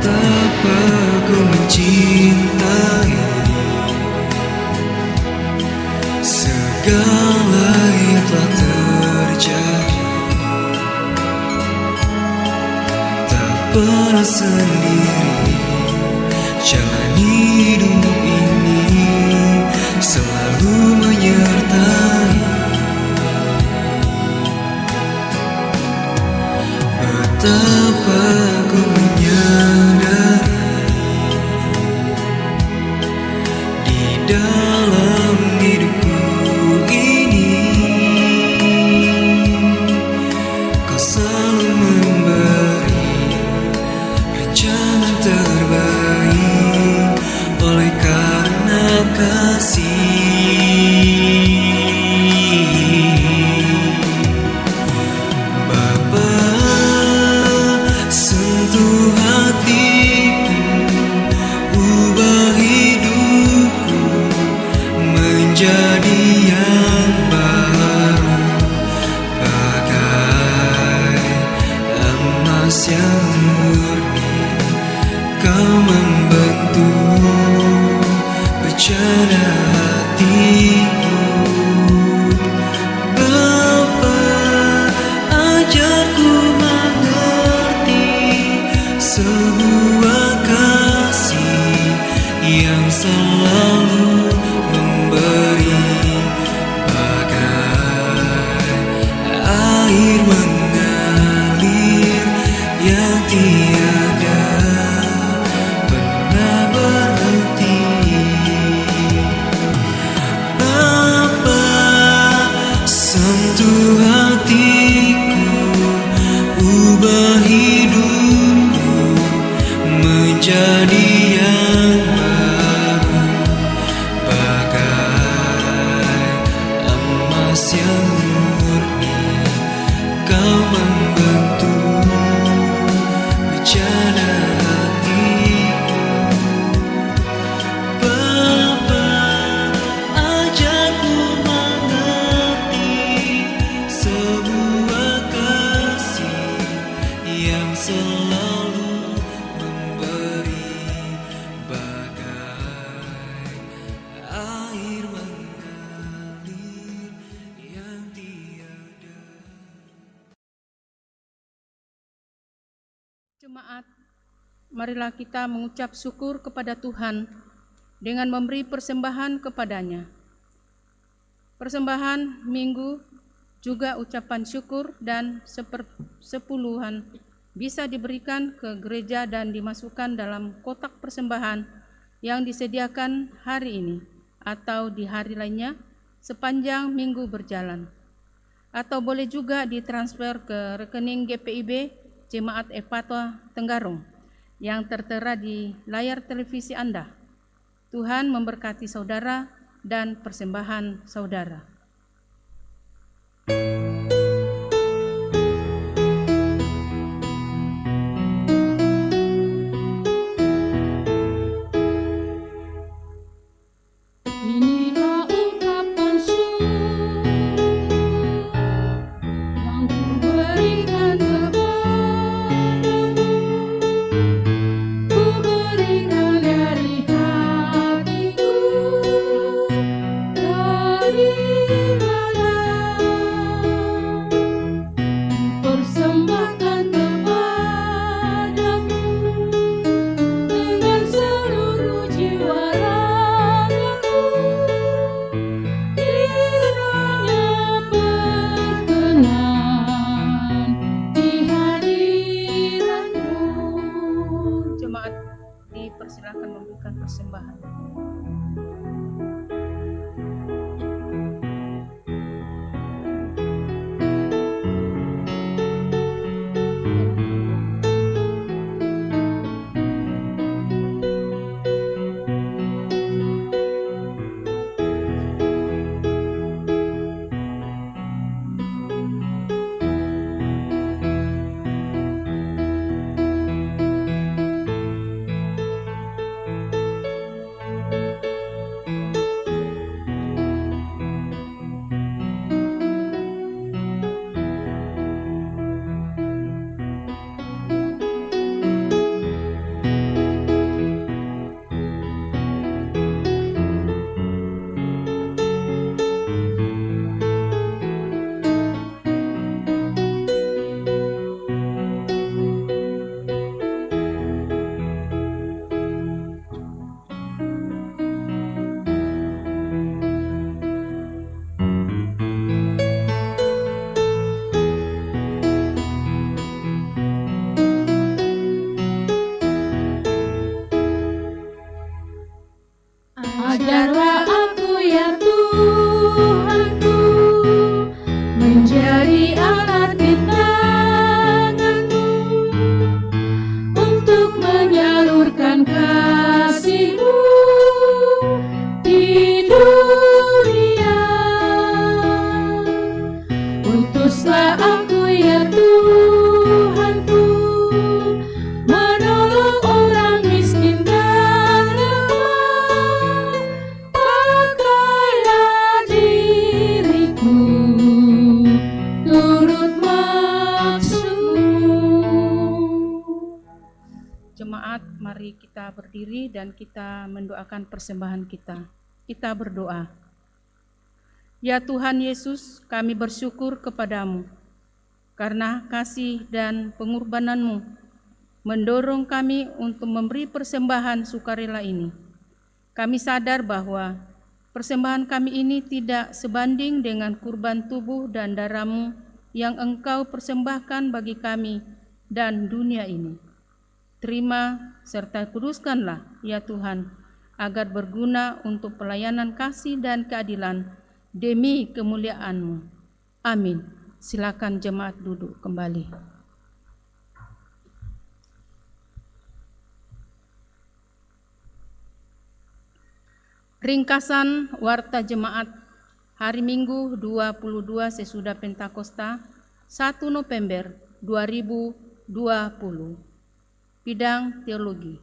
Betapa ku mencintai segala yang telah terjadi. Tak pernah sendiri jalani hidup ini, selalu menyertai. Betapa ku menyadari di dalam hidupku ini Kau selalu memberi rencana terbaik oleh karena kasih. Bapa, sentuh hatiku, ubah hidupku menjadi yang baru, bagai emas yang murni. Kau membentuk rencana hatiku. Bapa, ajarku mengerti sebuah kasih yang selalu memberi, bagai air mengalir yang tiada pernah berhenti. Bapa, sentuh hatiku, ubah hidupku menjadi yang baru, bagai emas yang murni. Kau membentuk rencana hatiku. Bapa, ajarku mengerti sebuah kasih yang selalu memberi, bagai air mengalir yang tiada. Jemaat, marilah kita mengucap syukur kepada Tuhan dengan memberi persembahan kepadanya. Persembahan minggu juga ucapan syukur dan sepuluhan bisa diberikan ke gereja dan dimasukkan dalam kotak persembahan yang disediakan hari ini atau di hari lainnya sepanjang minggu berjalan. Atau boleh juga ditransfer ke rekening GPIB Jemaat Ephatwa Tenggarong yang tertera di layar televisi Anda. Tuhan memberkati saudara dan persembahan saudara. Inilah ungkapan syukur yang ku berikan kepadamu. Ku berikan dari hatiku, terimalah. Persembahkan kepadamu dengan seluruh jiwa ragaku. Kiranya berkenan di hadiratmu. Jemaat dipersilakan memberikan persembahan. mari kita berdiri dan kita mendoakan persembahan kita. Kita berdoa. Ya Tuhan Yesus, kami bersyukur kepadamu karena kasih dan pengorbananmu mendorong kami untuk memberi persembahan sukarela ini. Kami sadar bahwa persembahan kami ini tidak sebanding dengan kurban tubuh dan darah-Mu yang Engkau persembahkan bagi kami dan dunia ini. Terima serta kuduskanlah, ya Tuhan, agar berguna untuk pelayanan kasih dan keadilan demi kemuliaan-Mu. Amin. Silakan jemaat duduk kembali. Ringkasan Warta Jemaat hari Minggu 22 sesudah Pentakosta 1 November 2020. Bidang Teologi.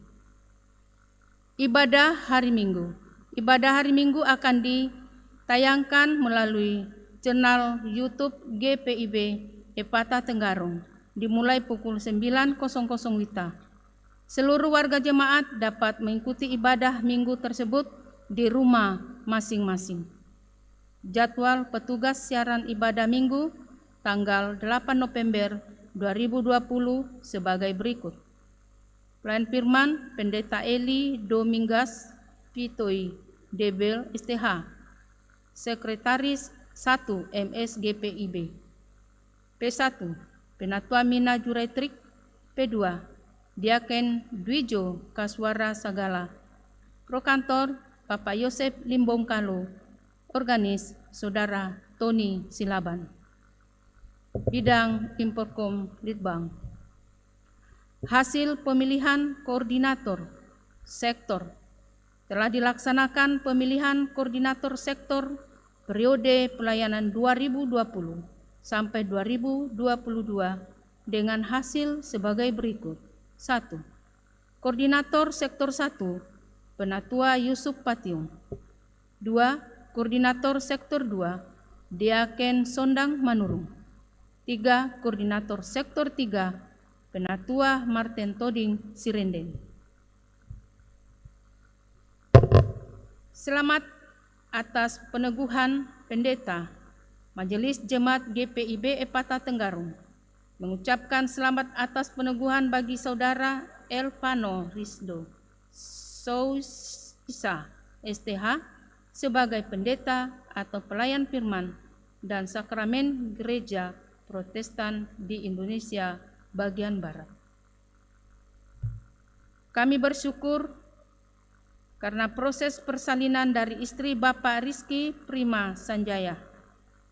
Ibadah hari Minggu. Ibadah hari Minggu akan ditayangkan melalui channel YouTube GPIB Epata Tenggarong dimulai pukul 9.00 WITA. Seluruh warga jemaat dapat mengikuti ibadah minggu tersebut di rumah masing-masing. Jadwal petugas siaran ibadah minggu tanggal 8 November 2020 sebagai berikut. Pelayan firman Pendeta Eli Domingas Pitoi Debel STH, Sekretaris 1 MSGPIB. P1 Penatua Mina Juretrik. P2 Diaken Dwijo Kaswara Sagala. Prokantor Bapak Yosef Limbongkalo. Organis Saudara Tony Silaban. Bidang Imporkom Litbang. Hasil pemilihan koordinator sektor. Telah dilaksanakan pemilihan koordinator sektor periode pelayanan 2020 sampai 2022 dengan hasil sebagai berikut. 1. Koordinator sektor 1 Penatua Yusuf Patiung. 2. Koordinator sektor 2 Diaken Sondang Manurung. 3. Koordinator sektor 3 Penatua Martin Toding Sirenden. Selamat atas peneguhan Pendeta Majelis Jemaat GPIB Epata Tenggarong. Mengucapkan selamat atas peneguhan bagi Saudara Elvano Rizdo Sousisa STH sebagai pendeta atau pelayan firman dan sakramen Gereja Protestan di Indonesia bagian Barat. Kami bersyukur karena proses persalinan dari istri Bapak Rizky Prima Sanjaya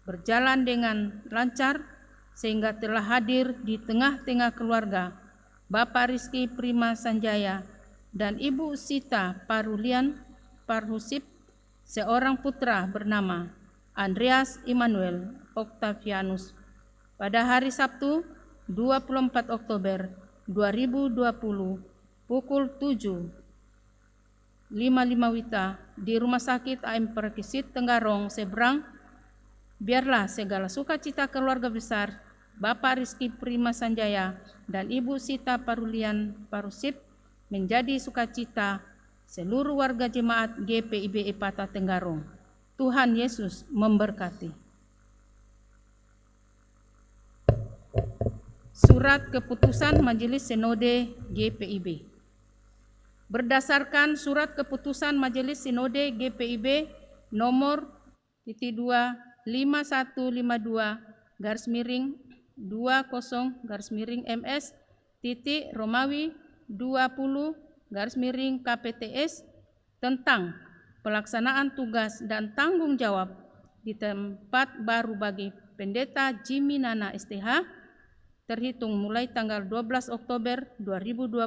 berjalan dengan lancar sehingga telah hadir di tengah-tengah keluarga Bapak Rizky Prima Sanjaya dan Ibu Sita Parulian Parhusip seorang putra bernama Andreas Immanuel Octavianus pada hari Sabtu 24 Oktober 2020 pukul 7.55 WITA di Rumah Sakit AM Perkisit Tenggarong Seberang. Biarlah segala sukacita keluarga besar Bapak Rizky Prima Sanjaya dan Ibu Sita Parulian Parusip menjadi sukacita seluruh warga jemaat GPIB Epata Tenggarong. Tuhan Yesus memberkati. Surat Keputusan Majelis Sinode GPIB. Berdasarkan Surat Keputusan Majelis Sinode GPIB nomor 2-5152-20-MS Romawi 20-KPTS tentang pelaksanaan tugas dan tanggung jawab di tempat baru bagi Pendeta Jimmy Nana STH terhitung mulai tanggal 12 Oktober 2020,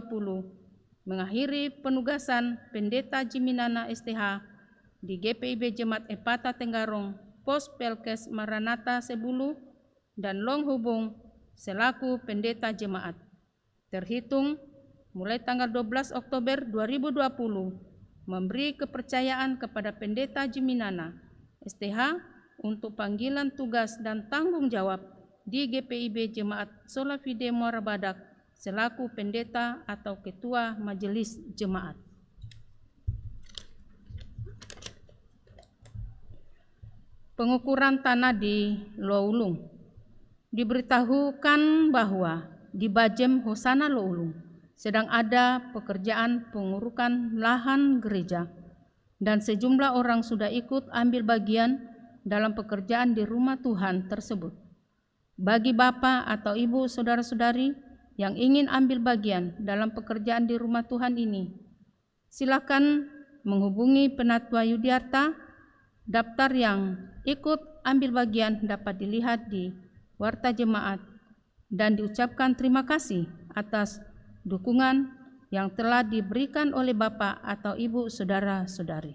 mengakhiri penugasan Pendeta Jimmy Nana STH di GPIB Jemaat Epata Tenggarong, Pos Pelkes Maranatha Sebulu, dan Long Hubung selaku Pendeta Jemaat. Terhitung mulai tanggal 12 Oktober 2020, memberi kepercayaan kepada Pendeta Jimmy Nana STH untuk panggilan tugas dan tanggung jawab di GPIB Jemaat Sola Fide Muara Badak selaku pendeta atau ketua majelis jemaat. Pengukuran tanah di Loulung. Diberitahukan bahwa di Bajem Hosana Loulung sedang ada pekerjaan pengurukan lahan gereja dan sejumlah orang sudah ikut ambil bagian dalam pekerjaan di rumah Tuhan tersebut. Bagi Bapak atau Ibu saudara-saudari yang ingin ambil bagian dalam pekerjaan di rumah Tuhan ini, silakan menghubungi Penatua Yudiarta. Daftar yang ikut ambil bagian dapat dilihat di Warta Jemaat dan diucapkan terima kasih atas dukungan yang telah diberikan oleh Bapak atau Ibu saudara-saudari.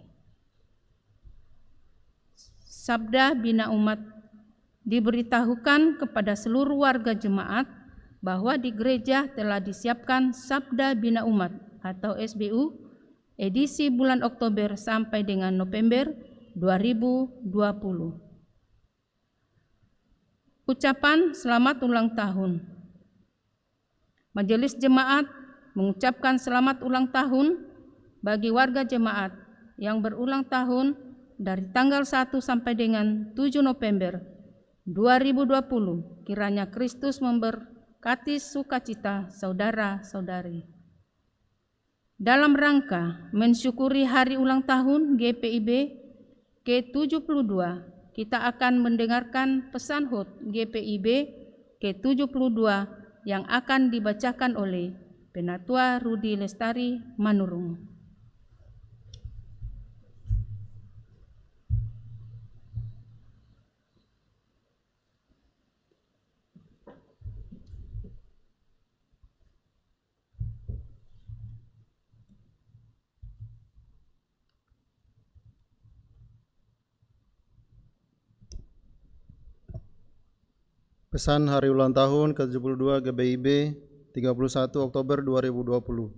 Sabda Bina Umat. Diberitahukan kepada seluruh warga jemaat bahwa di gereja telah disiapkan Sabda Bina Umat atau SBU edisi bulan Oktober sampai dengan November 2020. Ucapan selamat ulang tahun. Majelis Jemaat mengucapkan selamat ulang tahun bagi warga jemaat yang berulang tahun dari tanggal 1 sampai dengan 7 November 2020. Kiranya Kristus memberkati sukacita saudara-saudari. Dalam rangka mensyukuri hari ulang tahun GPIB ke-72, kita akan mendengarkan pesan HUT GPIB ke-72 yang akan dibacakan oleh Penatua Rudi Lestari Manurung. Pesan Hari Ulang Tahun ke-72 GBIB 31 Oktober 2020.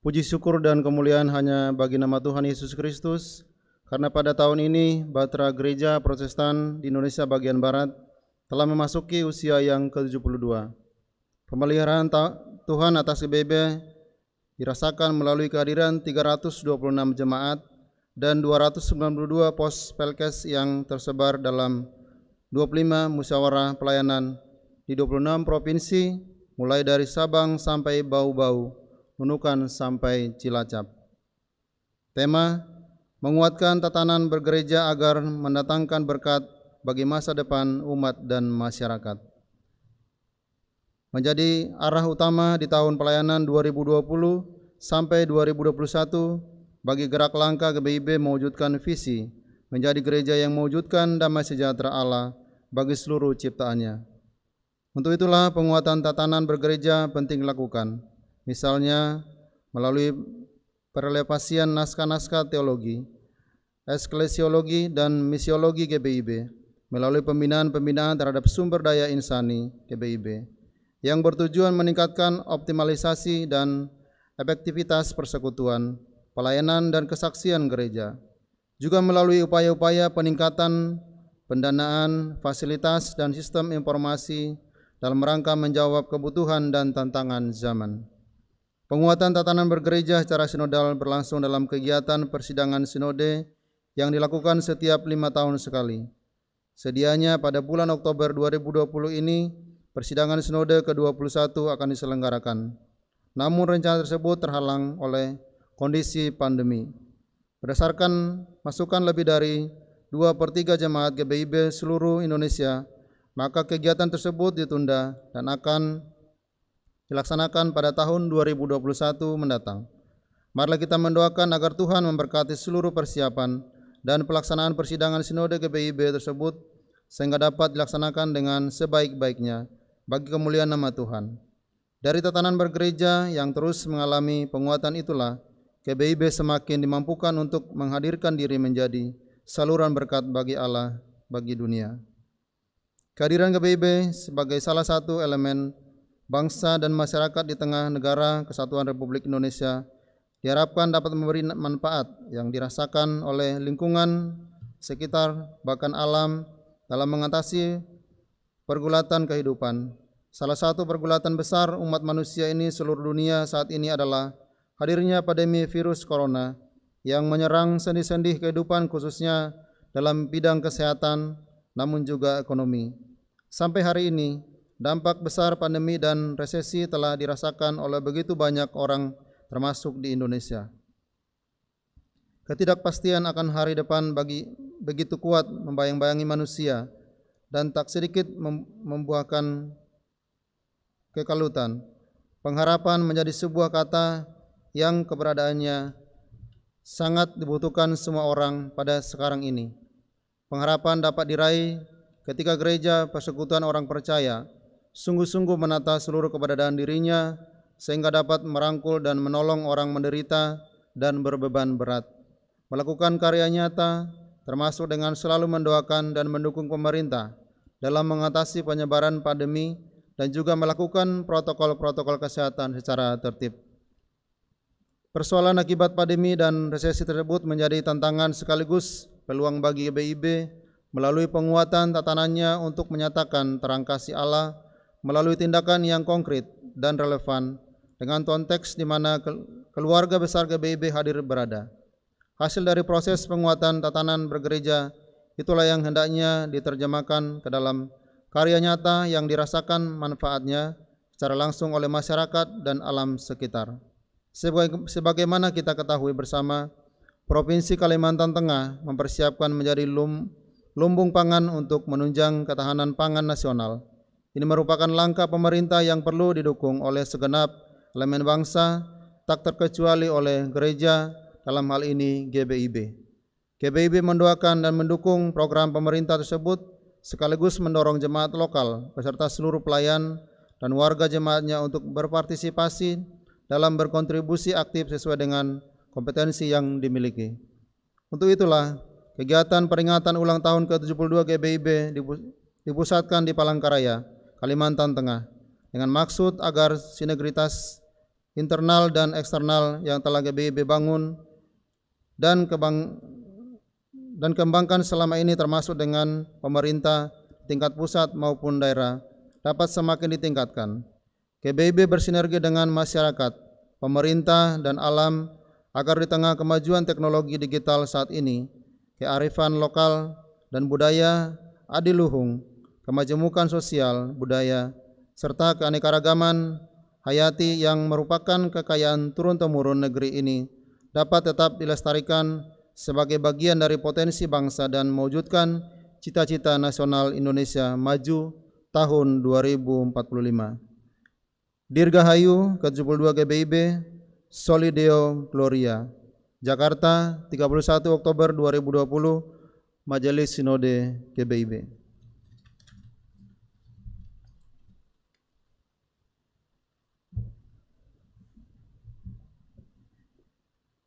Puji syukur dan kemuliaan hanya bagi nama Tuhan Yesus Kristus, karena pada tahun ini Batra Gereja Protestan di Indonesia bagian Barat telah memasuki usia yang ke-72. Pemeliharaan Tuhan atas GBIB dirasakan melalui kehadiran 326 jemaat dan 292 pos Pelkes yang tersebar dalam 25 musyawarah pelayanan di 26 provinsi, mulai dari Sabang sampai Bau-Bau, Nunukan sampai Cilacap. Tema: menguatkan tatanan bergereja agar mendatangkan berkat bagi masa depan umat dan masyarakat. Menjadi arah utama di tahun pelayanan 2020 sampai 2021 bagi gerak langkah GBIB mewujudkan visi menjadi gereja yang mewujudkan damai sejahtera Allah bagi seluruh ciptaannya. Untuk itulah penguatan tatanan bergereja penting dilakukan, misalnya melalui perelevasian naskah-naskah teologi, eklesiologi dan misiologi GBIB, melalui pembinaan-pembinaan terhadap sumber daya insani GBIB, yang bertujuan meningkatkan optimalisasi dan efektivitas persekutuan, pelayanan dan kesaksian gereja, juga melalui upaya-upaya peningkatan pendanaan, fasilitas, dan sistem informasi dalam rangka menjawab kebutuhan dan tantangan zaman. Penguatan tatanan bergereja secara sinodal berlangsung dalam kegiatan persidangan sinode yang dilakukan setiap 5 tahun sekali. Sedianya pada bulan Oktober 2020 ini, persidangan sinode ke-21 akan diselenggarakan. Namun rencana tersebut terhalang oleh kondisi pandemi. Berdasarkan masukan lebih dari 2/3 jemaat GBIB seluruh Indonesia, maka kegiatan tersebut ditunda dan akan dilaksanakan pada tahun 2021 mendatang. Marilah kita mendoakan agar Tuhan memberkati seluruh persiapan dan pelaksanaan persidangan sinode GBIB tersebut sehingga dapat dilaksanakan dengan sebaik-baiknya bagi kemuliaan nama Tuhan. Dari tatanan bergereja yang terus mengalami penguatan itulah, GBIB semakin dimampukan untuk menghadirkan diri menjadi saluran berkat bagi Allah, bagi dunia. Kehadiran GBIB sebagai salah satu elemen bangsa dan masyarakat di tengah negara Kesatuan Republik Indonesia diharapkan dapat memberi manfaat yang dirasakan oleh lingkungan sekitar bahkan alam dalam mengatasi pergulatan kehidupan Salah satu pergulatan besar umat manusia ini seluruh dunia saat ini adalah hadirnya pandemi virus corona yang menyerang sendi-sendi kehidupan khususnya dalam bidang kesehatan namun juga ekonomi. Sampai hari ini, dampak besar pandemi dan resesi telah dirasakan oleh begitu banyak orang termasuk di Indonesia. Ketidakpastian akan hari depan begitu kuat membayang-bayangi manusia dan tak sedikit membuahkan kekalutan. Pengharapan menjadi sebuah kata yang keberadaannya sangat dibutuhkan semua orang pada sekarang ini. Pengharapan dapat diraih ketika gereja persekutuan orang percaya sungguh-sungguh menata seluruh keberadaan dirinya sehingga dapat merangkul dan menolong orang menderita dan berbeban berat. Melakukan karya nyata termasuk dengan selalu mendoakan dan mendukung pemerintah dalam mengatasi penyebaran pandemi dan juga melakukan protokol-protokol kesehatan secara tertib. Persoalan akibat pandemi dan resesi tersebut menjadi tantangan sekaligus peluang bagi GBIB melalui penguatan tatanannya untuk menyatakan terang kasih Allah melalui tindakan yang konkret dan relevan dengan konteks di mana keluarga besar GBIB hadir berada. Hasil dari proses penguatan tatanan bergereja itulah yang hendaknya diterjemahkan ke dalam karya nyata yang dirasakan manfaatnya secara langsung oleh masyarakat dan alam sekitar. Sebagaimana kita ketahui bersama, Provinsi Kalimantan Tengah mempersiapkan menjadi lumbung pangan untuk menunjang ketahanan pangan nasional. Ini merupakan langkah pemerintah yang perlu didukung oleh segenap elemen bangsa, tak terkecuali oleh gereja, dalam hal ini GBIB. GBIB mendoakan dan mendukung program pemerintah tersebut sekaligus mendorong jemaat lokal beserta seluruh pelayan dan warga jemaatnya untuk berpartisipasi dalam berkontribusi aktif sesuai dengan kompetensi yang dimiliki. Untuk itulah, kegiatan peringatan ulang tahun ke-72 GBIB dipusatkan di Palangkaraya, Kalimantan Tengah, dengan maksud agar sinergitas internal dan eksternal yang telah GBIB bangun dan kembangkan selama ini termasuk dengan pemerintah tingkat pusat maupun daerah dapat semakin ditingkatkan. GBIB bersinergi dengan masyarakat, pemerintah, dan alam agar di tengah kemajuan teknologi digital saat ini, kearifan lokal dan budaya adiluhung, kemajemukan sosial, budaya, serta keanekaragaman hayati yang merupakan kekayaan turun-temurun negeri ini dapat tetap dilestarikan sebagai bagian dari potensi bangsa dan mewujudkan cita-cita nasional Indonesia maju tahun 2045. Dirgahayu ke-72 GBIB, Soli Deo Gloria. Jakarta, 31 Oktober 2020, Majelis Sinode GBIB.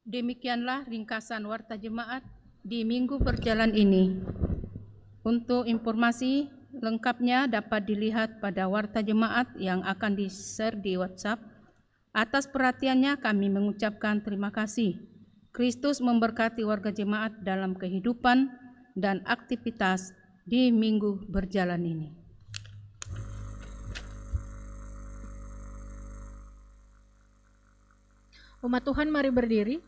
Demikianlah ringkasan warta jemaat di minggu berjalan ini. Untuk informasi lengkapnya dapat dilihat pada warta jemaat yang akan di-share di WhatsApp. Atas perhatiannya kami mengucapkan terima kasih. Kristus memberkati warga jemaat dalam kehidupan dan aktivitas di minggu berjalan ini. Umat Tuhan, mari berdiri.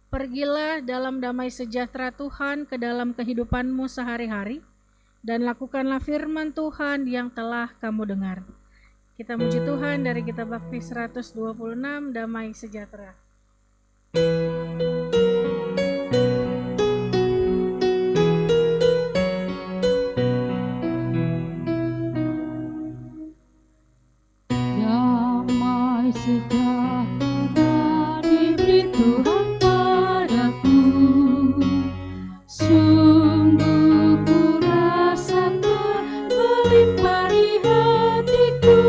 Pergilah dalam damai sejahtera Tuhan ke dalam kehidupanmu sehari-hari, dan lakukanlah firman Tuhan yang telah kamu dengar. Kita muji Tuhan dari kitab Bakti 126, Damai Sejahtera. Damai sejahtera diberi Tuhan padaku, sungguh ku rasakan melimpah di hatiku,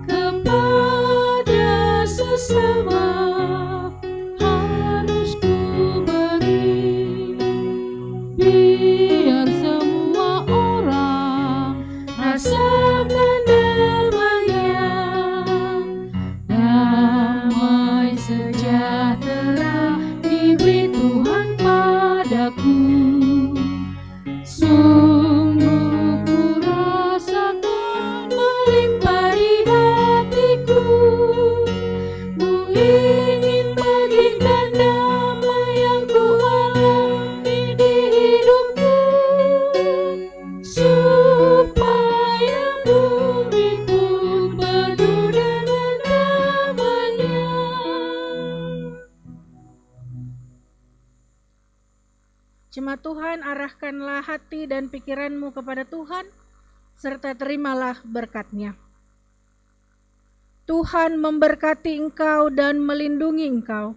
kepada sesama harus ku beri, biar semua orang rasakan damai-Nya. Damai sejahtera diberi Tuhan padaku, sungguh ku rasakan nama Tuhan, arahkanlah hati dan pikiranmu kepada Tuhan, serta terimalah berkat-Nya. Tuhan memberkati engkau dan melindungi engkau.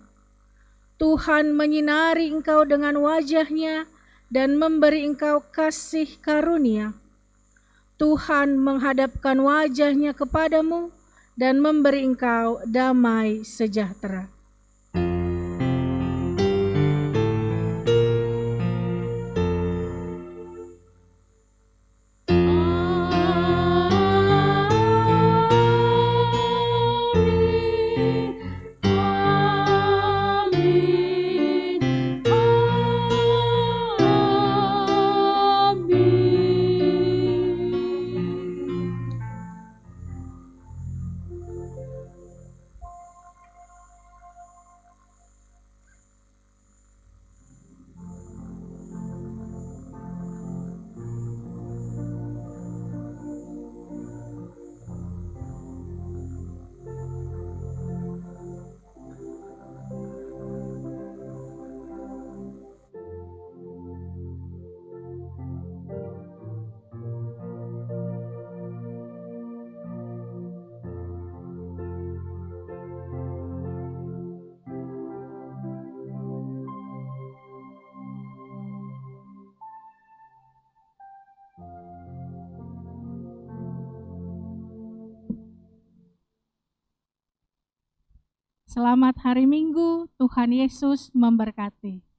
Tuhan menyinari engkau dengan wajah-Nya dan memberi engkau kasih karunia. Tuhan menghadapkan wajah-Nya kepadamu dan memberi engkau damai sejahtera. Selamat hari Minggu, Tuhan Yesus memberkati.